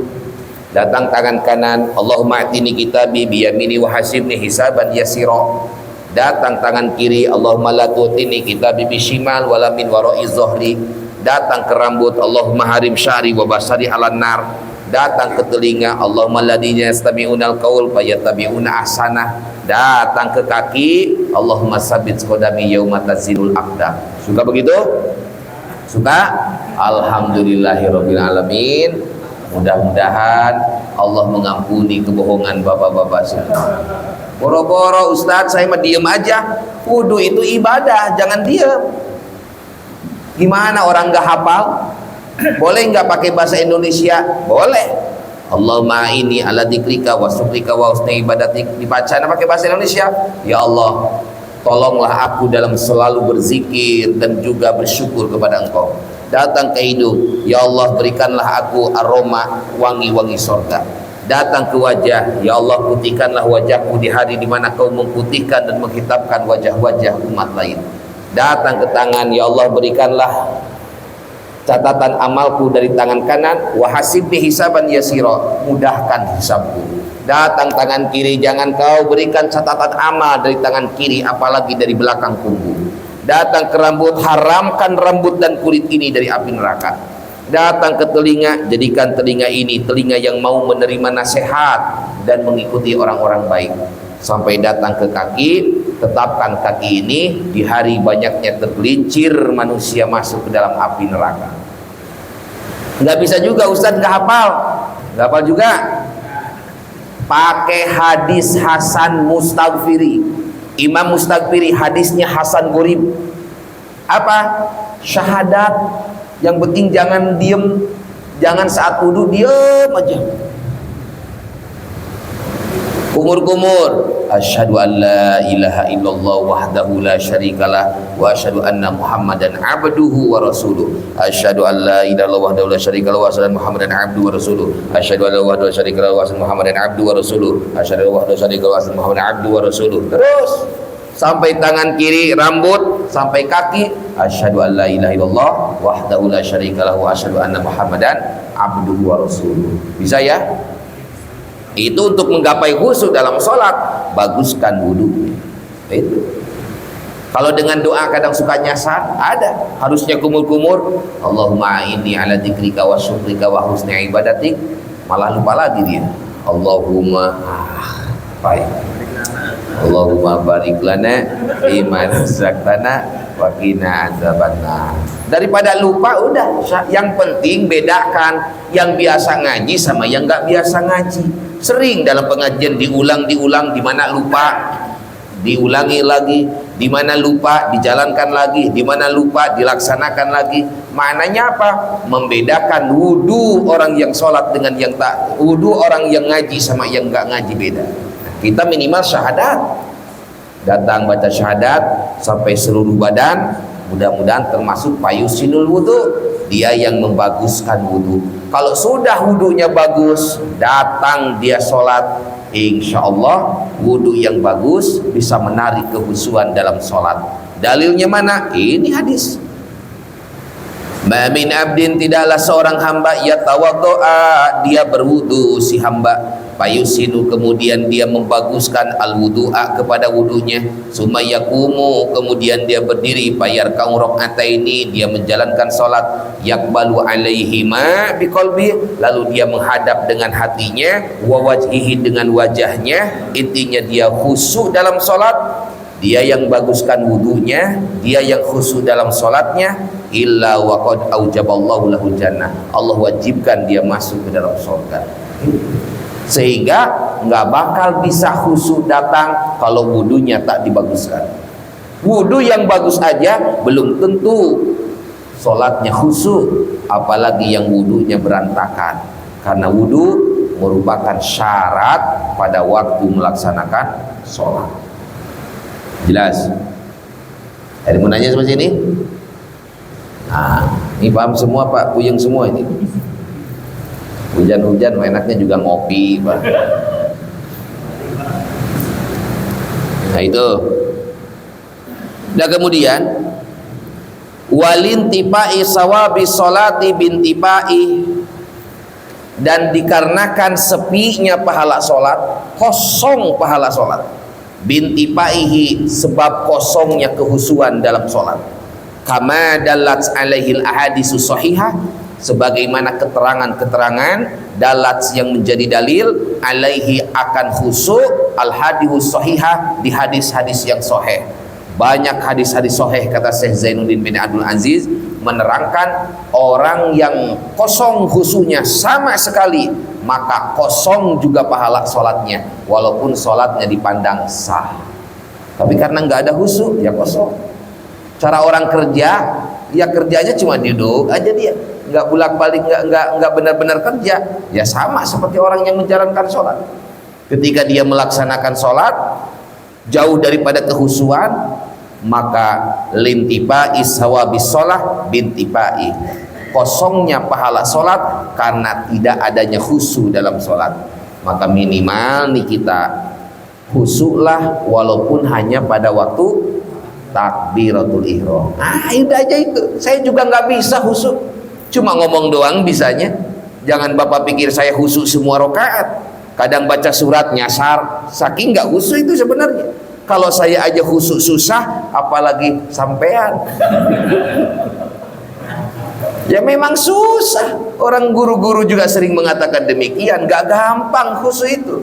Speaker 1: Datang tangan kanan, Allahumma atini kitabi biyamini wa hasibni hisaban yasira. Datang tangan kiri, Allahumma la tu'tini kitabi bishimal wala min wara'i zuhri. Datang ke rambut, Allahumma harim syari wa basari alan nar. Datang ke telinga, Allahumma ladina yastami'unal qaul fayattabi'una ahsanah. Datang ke kaki, Allahumma sabit qadami yauma tazilul aqdam. Suka begitu? Suka? Alhamdulillahirabbil alamin. Mudah-mudahan Allah mengampuni kebohongan bapak-bapak semua. Boro-boro Ustadz saya mah diem aja. Wudu itu ibadah, jangan diem. Gimana orang nggak hafal? Boleh nggak pakai bahasa Indonesia? Boleh. Allahumma inni ala dzikrika wa syukrika wa husni ibadatik. Dibaca pakai bahasa Indonesia. Ya Allah, tolonglah aku dalam selalu berzikir dan juga bersyukur kepada Engkau. Datang ke hidung, ya Allah berikanlah aku aroma wangi-wangi surga. Datang ke wajah, ya Allah putihkanlah wajahku di hari di mana Kau memputihkan dan menghitamkan wajah-wajah umat lain. Datang ke tangan, ya Allah berikanlah catatan amalku dari tangan kanan, wa hasibni hisaban yasira, mudahkan hisabku. Datang tangan kiri, jangan Kau berikan catatan amal dari tangan kiri, apalagi dari belakang punggung. Datang ke rambut, haramkan rambut dan kulit ini dari api neraka. Datang ke telinga, jadikan telinga ini telinga yang mau menerima nasihat dan mengikuti orang-orang baik. Sampai datang ke kaki, tetapkan kaki ini di hari banyaknya tergelincir manusia masuk ke dalam api neraka. Nggak bisa juga Ustadz nggak hafal juga. Pakai hadis Hasan Mustaghfiri. Imam Mustaghfiri hadisnya Hasan Gharib. Apa? Syahadat. Yang penting jangan diem, jangan saat wudu diem aja. Kumur-kumur, asyhadu an la ilaha illallah wahdahu la syarikalah wa asyhadu anna Muhammadan abduhu wa rasuluh. Asyhadu an la ilaha illallah wahdahu la syarikalah wa asyhadu anna Muhammadan abduhu wa rasuluh. Asyhadu an la ilaha illallah wahdahu la syarikalah wa asyhadu anna Muhammadan abduhu wa rasuluh. Asyhadu an la ilaha illallah wahdahu la syarikalah wa asyhadu anna Muhammadan abduhu wa rasuluh. Terus sampai tangan kiri rambut, sampai kaki, asyhadu an la ilaha illallah wahdahu la syarikalah wa asyhadu anna Muhammadan abduhu wa rasuluh. Bisa ya? Itu untuk menggapai khusyuk dalam sholat, baguskan wudu. Itu. Kalau dengan doa kadang suka nyasar, ada. Harusnya kumur-kumur, Allahumma inni ala dzikrika wa syukrika wa husni ibadatik, malah lupa lagi dia. Allahumma baik. Allahumma barik lana iman zaktana wa qina adzabannar. Daripada lupa udah, yang penting bedakan yang biasa ngaji sama yang nggak biasa ngaji. Sering dalam pengajian diulang di mana lupa diulangi lagi, di mana lupa dijalankan lagi, di mana lupa dilaksanakan lagi. Maknanya apa? Membedakan wudu orang yang sholat dengan yang tak, wudu orang yang ngaji sama yang nggak ngaji beda. Kita minimal syahadat, datang baca syahadat sampai seluruh badan, mudah-mudahan termasuk payusinul wudu, dia yang membaguskan wudu. Kalau sudah wudunya bagus, datang dia sholat, insya Allah wudu yang bagus bisa menarik kehusuan dalam sholat. Dalilnya mana? Ini hadis. Ma min abdin, tidaklah seorang hamba yatawaddo'a, dia berwudu si hamba, payusinu, kemudian dia membaguskan al-wudu'a kepada wudunya, summa yakumu, kemudian dia berdiri, payarka'u rakaataini, dia menjalankan salat, yakbalu alaihima biqalbi, lalu dia menghadap dengan hatinya, wa wajhihi, dengan wajahnya, intinya dia khusyuk dalam salat. Dia yang baguskan wudunya, dia yang khusyuk dalam salatnya, illa wa qad aujaballahu lahu jannah, Allah wajibkan dia masuk ke dalam surga. Sehingga nggak bakal bisa khusyuk datang kalau wudunya tak dibaguskan. Wudu yang bagus aja belum tentu sholatnya khusyuk, apalagi yang wudunya berantakan. Karena wudu merupakan syarat pada waktu melaksanakan sholat. Jelas? Ada mau nanya seperti ini? Nah, ini paham semua Pak, puyeng semua ini. Hujan-hujan enaknya juga ngopi Pak. Nah itu. Dan kemudian walintipai sawabi sholati bintipai, dan dikarenakan sepinya pahala sholat, kosong pahala sholat, bintipaihi, sebab kosongnya kehusuan dalam sholat, kama dalat alaihil ahadisu sahihah, sebagaimana keterangan-keterangan dalat yang menjadi dalil alaihi akan khusyuk al hadithus sahihah, di hadis-hadis yang sahih. Banyak hadis-hadis sahih, kata Syekh Zainuddin bin Abdul Aziz, menerangkan orang yang kosong khusyuknya sama sekali, maka kosong juga pahala sholatnya, walaupun sholatnya dipandang sah. Tapi karena nggak ada khusyuk, ya kosong. Cara orang kerja, ya kerjanya cuma duduk aja, dia nggak bolak-balik, nggak benar-benar kerja, ya sama seperti orang yang menjalankan sholat. Ketika dia melaksanakan sholat jauh daripada kehusuan, maka lintipai sawabis sholah bintipai, kosongnya pahala sholat karena tidak adanya khusyuk dalam sholat. Maka minimal nih kita khusyuklah walaupun hanya pada waktu takbiratul ihram. Itu aja itu. Saya juga nggak bisa khusyuk, cuma ngomong doang bisanya. Jangan Bapak pikir saya khusyuk semua rakaat. Kadang baca surat nyasar, saking nggak khusyuk itu sebenarnya. Kalau saya aja khusyuk susah, apalagi sampean. Ya memang susah. Orang guru-guru juga sering mengatakan demikian. Nggak gampang khusyuk itu.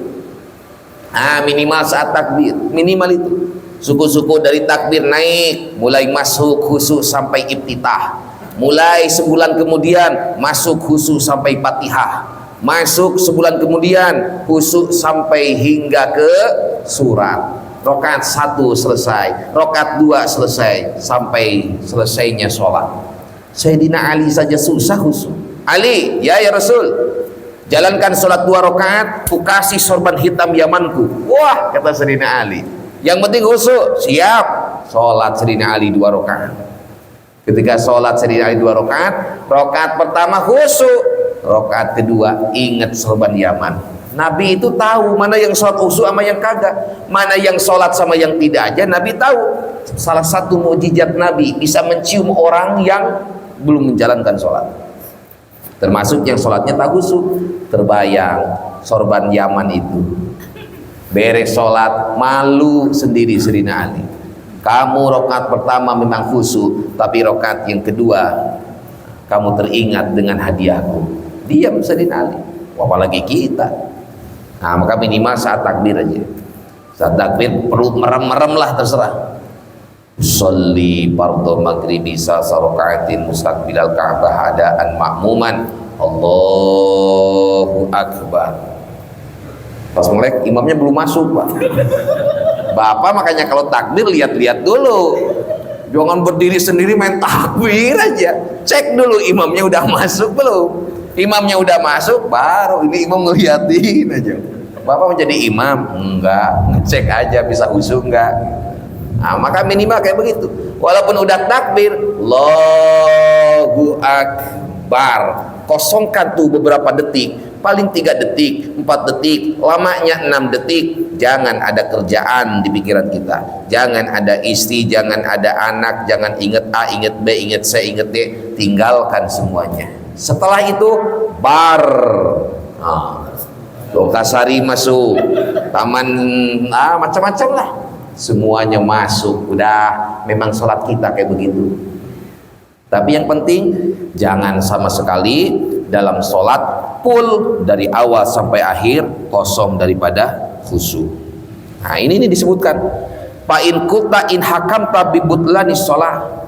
Speaker 1: Minimal saat takbir, minimal itu. Suku-suku dari takbir naik, mulai masuk khusyuk sampai iftitah. Mulai sebulan kemudian masuk khusyuk sampai Fatihah. Masuk sebulan kemudian khusyuk sampai hingga ke surat. Rakaat 1 selesai, rakaat 2 selesai, sampai selesainya sholat. Sayyidina Ali saja susah khusyuk. Ali, ya Rasul, jalankan sholat 2 rakaat, ku kasih sorban hitam Yamanku. Wah, kata Sayyidina Ali, yang penting khusyuk. Siap. Sholat Sayyidina Ali 2 rakaat. Ketika sholat Sayyidina Ali 2 rakaat, rakaat pertama khusyuk, rakaat kedua ingat sorban Yaman. Nabi itu tahu mana yang sholat khusyuk sama yang kagak, mana yang sholat sama yang tidak aja Nabi tahu. Salah satu mukjizat Nabi bisa mencium orang yang belum menjalankan sholat. Termasuk yang sholatnya tak khusyuk. Terbayang sorban Yaman itu beres sholat malu sendiri Serina Ali. Kamu rokaat pertama memang khusyuk, tapi rokaat yang kedua kamu teringat dengan hadiahku. Diam Serina Ali. Apalagi kita. Nah, maka minimal saat takbir aja. Saat takbir perut merem-merem lah, terserah. Sholli fardhu maghribi sarokaatin mustaqbilal Ka'bah adaan ma'muman. Allahu Akbar. Pas melek imamnya belum masuk, Pak. Bapak makanya kalau takbir lihat-lihat dulu. Jangan berdiri sendiri main takbir aja. Cek dulu imamnya udah masuk belum. Imamnya udah masuk, baru ini imam ngeliatin aja. Bapak menjadi imam? Enggak, ngecek aja bisa khusyuk enggak. Nah, maka minimal kayak begitu. Walaupun udah takbir, Allahu Akbar, kosongkan tuh beberapa detik, paling 3 detik, 4 detik, lamanya 6 detik. Jangan ada kerjaan di pikiran kita, jangan ada istri, jangan ada anak, jangan inget A, inget B, inget C, inget D. Tinggalkan semuanya. Setelah itu bar, Lokasari masuk, taman macam-macam lah, semuanya masuk. Udah memang sholat kita kayak begitu. Tapi yang penting jangan sama sekali dalam sholat full dari awal sampai akhir kosong daripada khusyuk. Nah ini disebutkan fa in kulta in hakamta bi butlani sholat.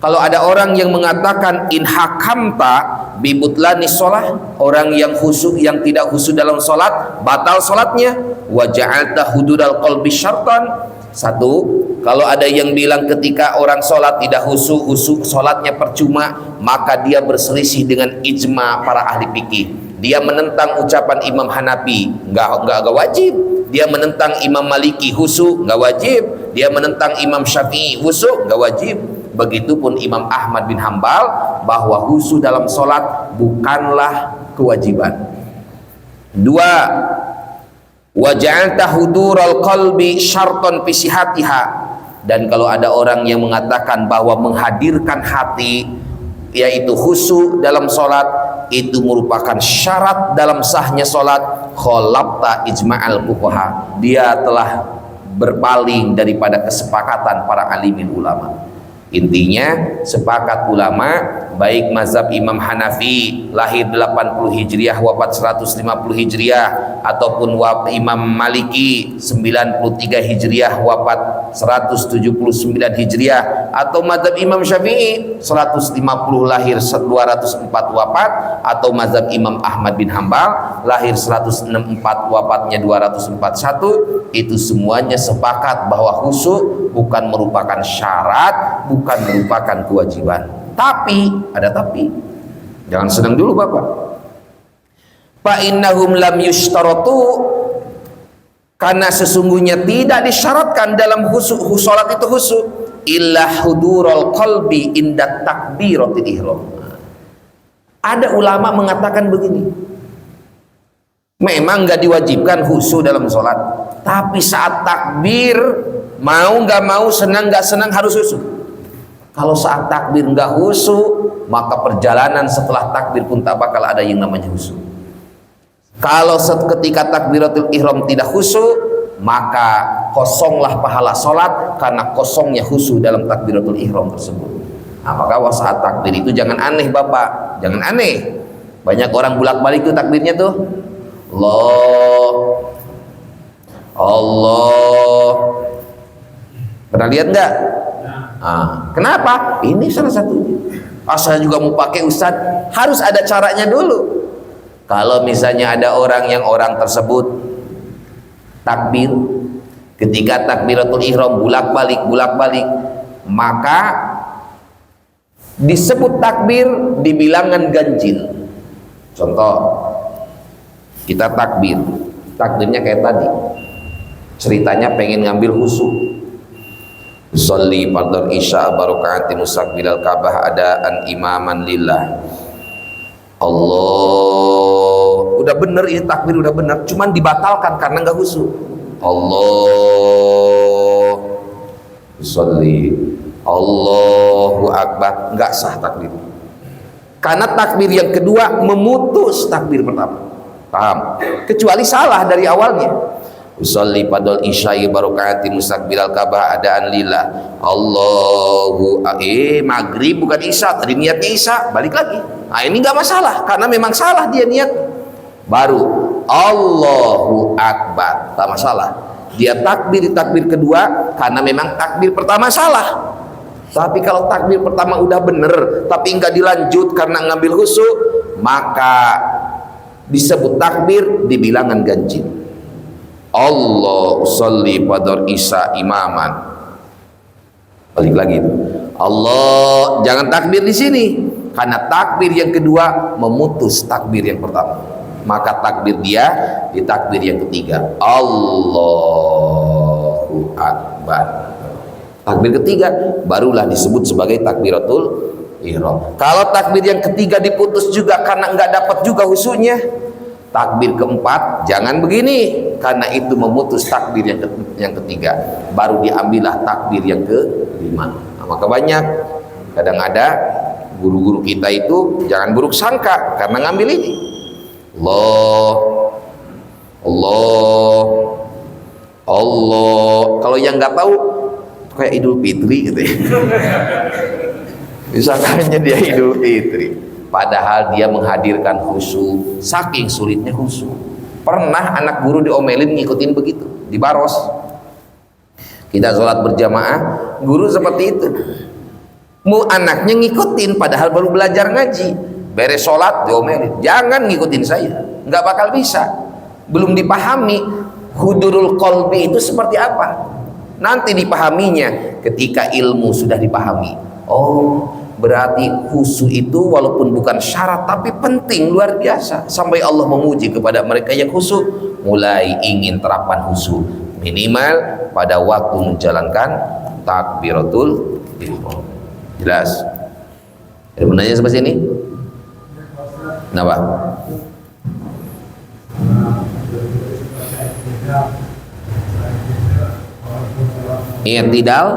Speaker 1: Kalau ada orang yang mengatakan in hakamta bi butlani sholat, orang yang khusyuk yang tidak khusyuk dalam sholat batal sholatnya. Wa ja'alta hududal qalbi syartan. Satu, kalau ada yang bilang ketika orang sholat tidak khusyuk sholatnya percuma, maka dia berselisih dengan ijma para ahli fikih. Dia menentang ucapan Imam Hanafi, nggak wajib. Dia menentang Imam Maliki, khusyuk nggak wajib. Dia menentang Imam Syafi'i, khusyuk nggak wajib. Begitupun Imam Ahmad bin Hambal, bahwa khusyuk dalam sholat bukanlah kewajiban. Dua, wa ja'alta hudural qalbi syarton fi sihatiha. Dan kalau ada orang yang mengatakan bahwa menghadirkan hati yaitu khusyuk dalam sholat itu merupakan syarat dalam sahnya sholat, khalafta ijma'al fuqaha, dia telah berpaling daripada kesepakatan para alimin ulama. Intinya sepakat ulama baik mazhab Imam Hanafi lahir 80 Hijriah wafat 150 Hijriah ataupun Imam Maliki 93 Hijriah wafat 179 Hijriah atau mazhab Imam Syafi'i 150 lahir 204 wafat atau mazhab Imam Ahmad bin Hambal lahir 164 wafatnya 241, itu semuanya sepakat bahwa khusyuk bukan merupakan syarat, bukan merupakan kewajiban. Tapi, ada tapi. Jangan senang dulu Bapak. Fa innahum lam yushtaratu, karena sesungguhnya tidak disyaratkan dalam khusyuk, salat itu khusyuk, illa hudurul qalbi inda takbiratul ihram. Ada ulama mengatakan begini. Memang nggak diwajibkan khusyuk dalam salat, tapi saat takbir mau nggak mau, senang nggak senang harus khusyuk. Kalau saat takbir nggak khusyuk, maka perjalanan setelah takbir pun tak bakal ada yang namanya khusyuk. Kalau ketika takbiratul ihram tidak khusyuk, maka kosonglah pahala sholat karena kosongnya khusyuk dalam takbiratul ihram tersebut. Nah, maka saat takbir itu jangan aneh Bapak, jangan aneh. Banyak orang bolak-balik tuh takbirnya tuh, Allah. Pernah lihat nggak? Kenapa? Ini salah satunya. Saya juga mau pakai Ustadz, harus ada caranya dulu. Kalau misalnya ada orang tersebut takbir, ketika takbiratul ihram bolak-balik, maka disebut takbir di bilangan ganjil. Contoh, kita takbirnya kayak tadi, ceritanya pengen ngambil khusyuk. Sholli fardhu isya barakaati mustaqbilal Ka'bah adaan imaman lillah. Allah, udah bener ini takbir, udah bener, cuman dibatalkan karena nggak khusyuk. Allah sholli, Allahu akbar, nggak sah takbir. Karena takbir yang kedua memutus takbir pertama. Paham? Kecuali salah dari awalnya. Usolli padol isya'i barokati mustaqbilal Ka'bah adaan lillah. Allahu maghrib bukan isya, tadi niatnya isya, balik lagi. Nah ini nggak masalah karena memang salah dia niat. Baru Allahu Akbar, tak masalah. Dia takbir di takbir kedua karena memang takbir pertama salah. Tapi kalau takbir pertama udah bener tapi nggak dilanjut karena ngambil khusyuk, maka disebut takbir di bilangan ganjil. Allah sholli pador isya imaman. Balik lagi. Allah, jangan takbir di sini karena takbir yang kedua memutus takbir yang pertama. Maka takbir dia di takbir yang ketiga. Allahu Akbar. Takbir ketiga barulah disebut sebagai takbiratul ihram. Kalau takbir yang ketiga diputus juga karena nggak dapat juga khusyuknya, takbir keempat jangan begini karena itu memutus takbir yang ketiga, baru diambillah takbir yang kelima. Nah, maka banyak kadang ada guru-guru kita itu jangan buruk sangka karena ngambil ini Allah. Kalau yang nggak tahu kayak Idul Fitri gitu ya. Misalkannya dia Idul Fitri, padahal dia menghadirkan khusyuk, saking sulitnya khusyuk. Pernah anak guru diomelin ngikutin begitu di Baros. Kita sholat berjamaah, guru seperti itu. Mau anaknya ngikutin padahal baru belajar ngaji. Beres sholat diomelin, jangan ngikutin saya, nggak bakal bisa. Belum dipahami hudurul qalbi itu seperti apa. Nanti dipahaminya ketika ilmu sudah dipahami. Oh, berarti khusyuk itu walaupun bukan syarat tapi penting, luar biasa. Sampai Allah memuji kepada mereka yang khusyuk, mulai ingin terapan khusyuk minimal pada waktu menjalankan takbiratul ihram. Jelas? Ada menanya sampai sini? Kenapa? I'tidal.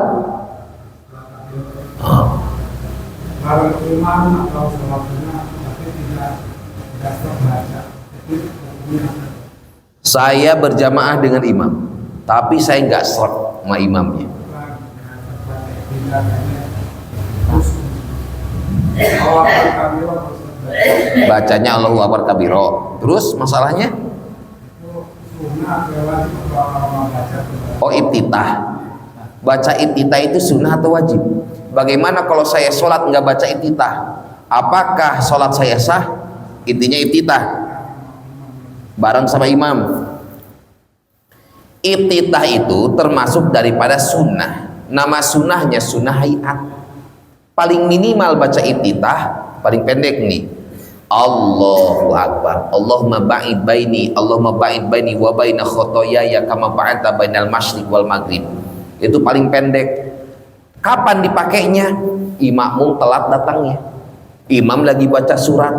Speaker 4: Kalau imam atau sholatnya tapi tidak terbaca,
Speaker 1: Saya berjamaah dengan imam, tapi saya nggak serap sama imamnya. Bacanya Allahu Akbar kabiro. Terus masalahnya? Oh, iftitah. Baca iftitah itu sunnah atau wajib? Bagaimana kalau saya sholat nggak baca iftitah? Apakah sholat saya sah? Intinya iftitah bareng sama imam. Iftitah itu termasuk daripada sunnah. Nama sunnahnya sunnah hayat. Paling minimal baca iftitah, paling pendek nih, Allahu Akbar. Allahumma ba'id baini wa baina khotoyaya kama ba'adta bainal masyriq wal maghrib. Itu paling pendek. Kapan dipakainya? Imam telat datangnya. Imam lagi baca surat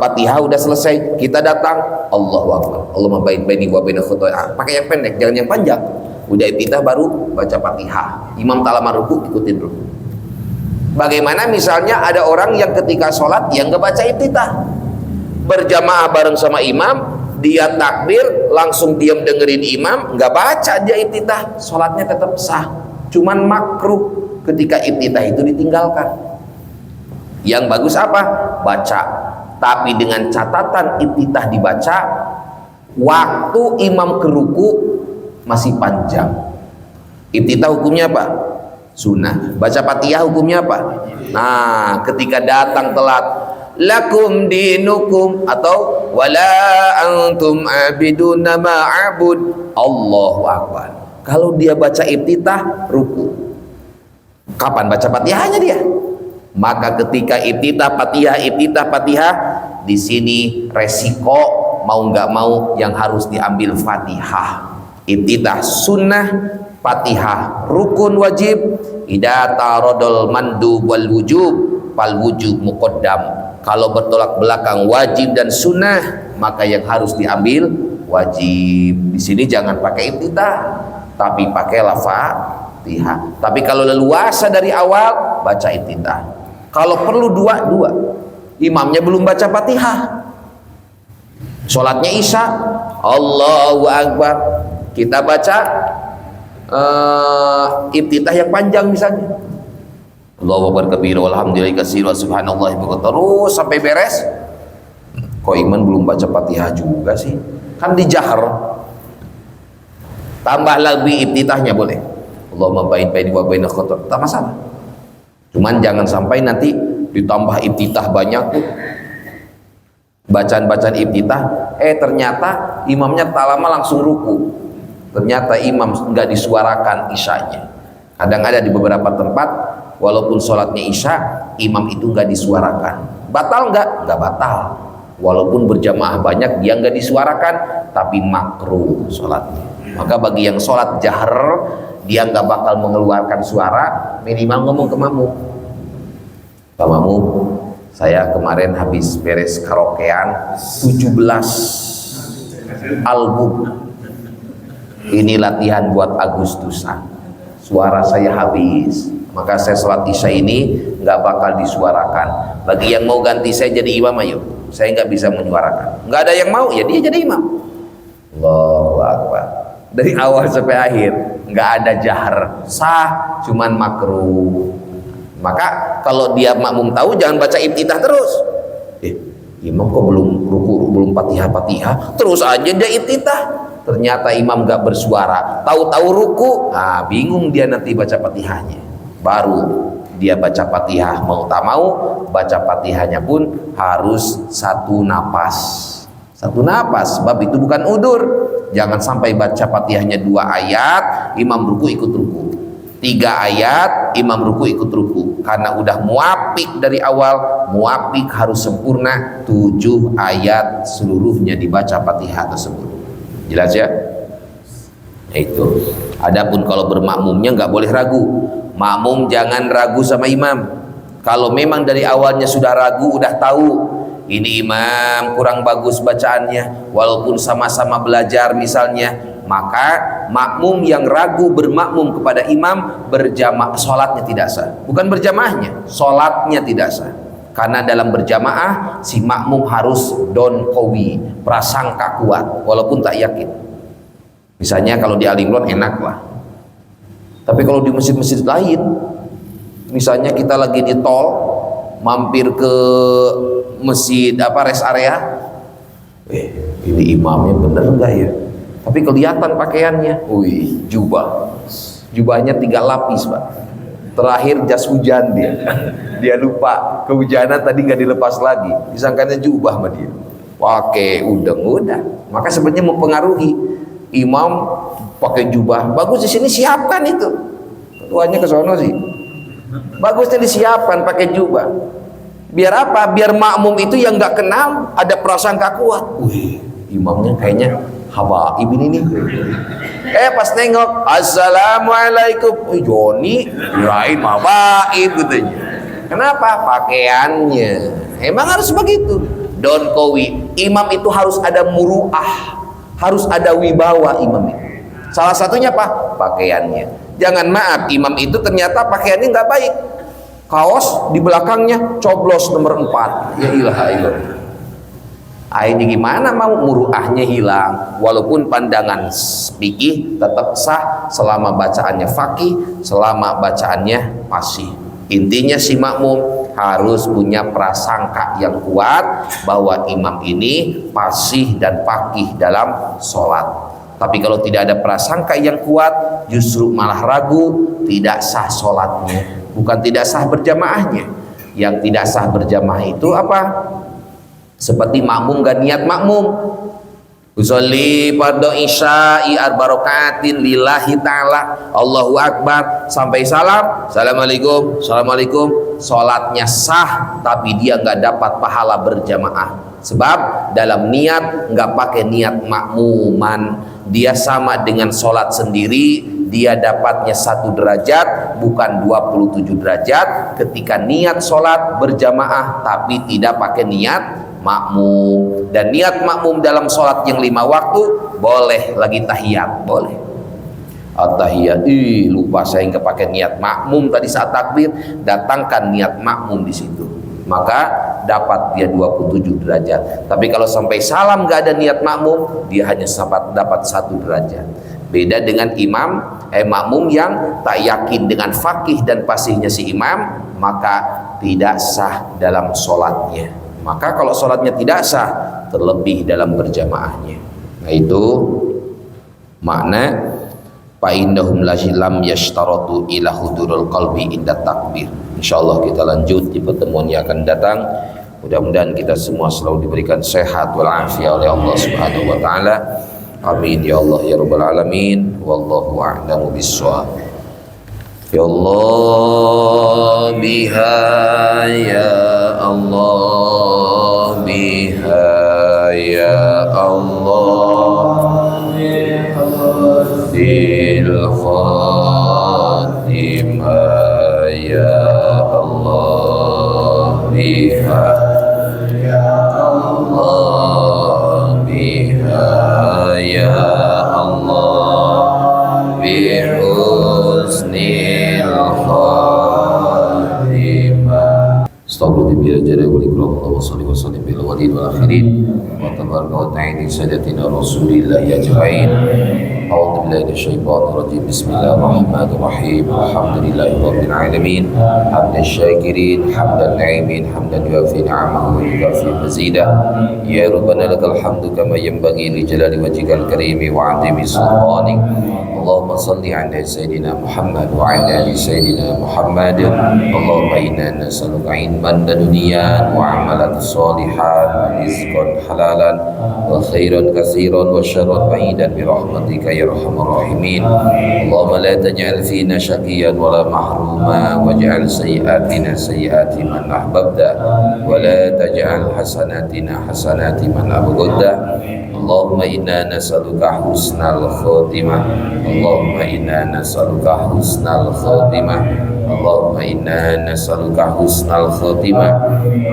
Speaker 1: Fatihah udah selesai, kita datang, Allahu Akbar. Allahumma ba'id baini wa baina khotoyaya. Pakai yang pendek, jangan yang panjang. Udah iftitah baru baca Fatihah. Imam talamar ruku, ikutin dulu. Bagaimana misalnya ada orang yang ketika sholat yang nggak baca iftitah, berjamaah bareng sama imam, dia takbir langsung diam dengerin imam, nggak baca dia iftitah, sholatnya tetap sah, cuman makruh ketika iftitah itu ditinggalkan. Yang bagus apa? Baca, tapi dengan catatan iftitah dibaca waktu imam ke ruku masih panjang. Iftitah hukumnya apa? Sunnah. Baca Fatihah hukumnya apa? Nah, ketika datang telat, lakum dinukum atau wala antum abiduna ma'abud, Allahu Akbar. Kalau dia baca iftitah ruku, kapan baca Fatihahnya dia? Maka ketika iftitah Fatihah, di sini resiko mau nggak mau yang harus diambil Fatihah. Iftitah sunnah, Fatihah rukun wajib. Idza taradul mandub wal wujub fal wujub muqaddam. Kalau bertolak belakang wajib dan sunnah, maka yang harus diambil wajib. Di sini jangan pakai iftitah, tapi pakailah Fatihah. Tapi kalau leluasa dari awal baca iftitah. Kalau perlu dua, imamnya belum baca Fatihah, sholatnya Isya, Allahu Akbar, kita baca iftitah yang panjang misalnya, Allahu Akbar kabir walhamdulillahi katsira subhanallahi terus sampai beres. Kok imam belum baca Fatihah juga sih? Kan dijahar. Tambah lagi iftitahnya boleh, Allahumma baini wa baina khotor, tak masalah. Cuman jangan sampai nanti ditambah iftitah banyak tuh, bacaan-bacaan iftitah, ternyata imamnya tak lama langsung ruku, ternyata imam nggak disuarakan isyanya. Kadang ada di beberapa tempat, walaupun sholatnya isya, imam itu nggak disuarakan. Batal nggak? Nggak batal. Walaupun berjamaah banyak, dia nggak disuarakan, tapi makruh sholatnya. Maka bagi yang sholat jahar, dia nggak bakal mengeluarkan suara, minimal ngomong ke makmum, Pak makmum, saya kemarin habis beres karaokean 17 album, ini latihan buat Agustusan, suara saya habis, maka saya sholat isya ini nggak bakal disuarakan. Bagi yang mau ganti saya jadi imam, ayo, saya nggak bisa menyuarakan. Nggak ada yang mau, ya dia jadi imam. Allahu Akbar. Dari awal sampai akhir nggak ada jahar, sah, cuman makruh. Maka kalau dia makmum tahu, jangan baca iftitah terus. Imam kok belum ruku, belum Fatihah, terus aja dia iftitah. Ternyata imam nggak bersuara, tahu-tahu ruku, bingung dia nanti baca Fatihahnya. Baru dia baca Fatihah, mau tak mau baca Fatihahnya pun harus satu napas, sebab itu bukan udur. Jangan sampai baca Fatihahnya 2 ayat, imam ruku ikut ruku, 3 ayat, imam ruku ikut ruku, karena udah muafik dari awal. Muafik harus sempurna, 7 ayat seluruhnya dibaca Fatihah tersebut. Jelas ya? Itu. Adapun kalau bermakmumnya nggak boleh ragu. Makmum jangan ragu sama imam. Kalau memang dari awalnya sudah ragu, udah tahu ini imam kurang bagus bacaannya, walaupun sama-sama belajar misalnya, maka makmum yang ragu bermakmum kepada imam berjamaah, sholatnya tidak sah. Bukan berjamaahnya, sholatnya tidak sah. Karena dalam berjamaah si makmum harus don qawi, prasangka kuat, walaupun tak yakin. Misalnya kalau di Al Imran enak lah, tapi kalau di masjid-masjid lain, misalnya kita lagi di tol, mampir ke masjid rest area, ini imamnya bener enggak ya? Tapi kelihatan pakaiannya, jubahnya 3 lapis Pak. Terakhir jas hujan dia lupa kehujanan tadi nggak dilepas lagi, disangkanya jubah sama dia, pakai udeng udah. Maka sebenarnya mempengaruhi. Imam pakai jubah, bagus di sini siapkan itu. Ketuanya ke sono sih. Bagusnya disiapkan pakai jubah. Biar apa? Biar makmum itu yang nggak kenal ada prasangka kuat. Imamnya kayaknya habaib ini nih. Pas nengok, assalamualaikum, Joni, kirain habaib katanya. Kenapa? Pakaiannya. Emang harus begitu. Don kowi. Imam itu harus ada muruah, harus ada wibawa imam itu. Salah satunya apa? Pakaiannya. Jangan maaf, imam itu ternyata pakaiannya nggak baik. Kaos di belakangnya coblos nomor 4. Ya ilaha illallah. Akhirnya gimana mau muruahnya hilang. Walaupun pandangan fikih tetap sah selama bacaannya faqih, selama bacaannya fasih. Intinya si makmum harus punya prasangka yang kuat bahwa imam ini fasih dan faqih dalam sholat. Tapi kalau tidak ada prasangka yang kuat, justru malah ragu, tidak sah sholatnya. Bukan tidak sah berjamaahnya. Yang tidak sah berjamaah itu apa? Seperti makmum gak niat makmum, usolli fardhu isya'i arba'rakatin lillahi ta'ala, Allahu Akbar, sampai salam, assalamualaikum, assalamualaikum, sholatnya sah, tapi dia nggak dapat pahala berjamaah. Sebab dalam niat nggak pakai niat makmuman, dia sama dengan sholat sendiri, dia dapatnya 1 derajat bukan 27 derajat ketika niat sholat berjamaah tapi tidak pakai niat makmum. Dan niat makmum dalam sholat yang 5 waktu boleh lagi tahiyat, boleh. At-tahiyat, lupa saya nggak pakai niat makmum tadi saat takbir, datangkan niat makmum di situ, maka dapat dia 27 derajat. Tapi kalau sampai salam nggak ada niat makmum, dia hanya dapat 1 derajat. Beda dengan makmum yang tak yakin dengan fakih dan fasihnya si imam, maka tidak sah dalam sholatnya. Maka kalau sholatnya tidak sah, terlebih dalam berjamaahnya. Nah itu makna fa innahum lam yashtaratu ila hudurul qalbi inda takbir. Insyaallah kita lanjut di pertemuan yang akan datang. Mudah-mudahan kita semua selalu diberikan sehat wal afiat oleh Allah Subhanahu wa taala. Amin ya Allah ya rabbal alamin. Wallahu a'lamu bissawab. Ya Allah biha ya Allah biha ya Allah fil khatimah ya Allah biha ya Allah biha ya Allah bihusnil khatimah. Astagfirullahaladzim wa salli wa sallim bil walid wal akhirin wa tabaraka wa ta'ala sayyidatina rasulillah ajma'in. A'udzu billahi minasyaitonir rajim. Bismillahirrahmanirrahim. Alhamdulillahi rabbil alamin. Hamdan syakirin, hamdan na'imin, hamdan yuafi ni'amahu wa yukafi mazidah. Ya rabbana lakal hamdu kama yanbaghi li jalali wajhikal karim wa 'azimi sultanik. Allahumma salli ala sayyidina Muhammad wa ala ali sayyidina Muhammad. Allahumma inna nas'aluka ilman laduniyan wa amalan shalihan wa rizqan halalan wa khairan katsiran wa syarran ba'idan bi rahmatika ya arhamar rahimin. Allahumma la taj'al fina syaqiyan wa la mahruma waj'al sayyi'atina sayyi'ati man ahbabta wa la taj'al hasanatina hasanati man abghadta. Allahumma inna nas'aluka husnal khatimah. Allahumma inna nas'aluka husnal khatimah. Allahumma inna nas'aluka husnal khatimah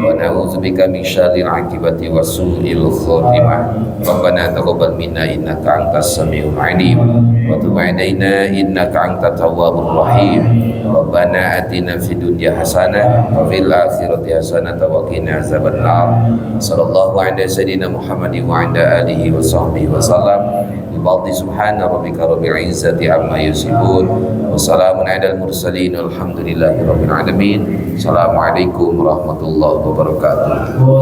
Speaker 1: wa na'udzubika min syarril 'aqibati wa su'il khatimah. Rabbana taqabbal minna innaka antas samiul 'alim wa tub 'alaina innaka antat tawwabur rahim. Rabbana atina fid dunya hasanah wa fil akhirati hasanah wa qina azabannar. Sallallahu ala sayyidina Muhammadin wa ala alihi wa sahbihi wa sallam. Bi subhana rabbika rabbil izzati amma yasifun wa salamun alal mursalin walhamdulillahi rabbil alamin. Assalamualaikum warahmatullahi wabarakatuh.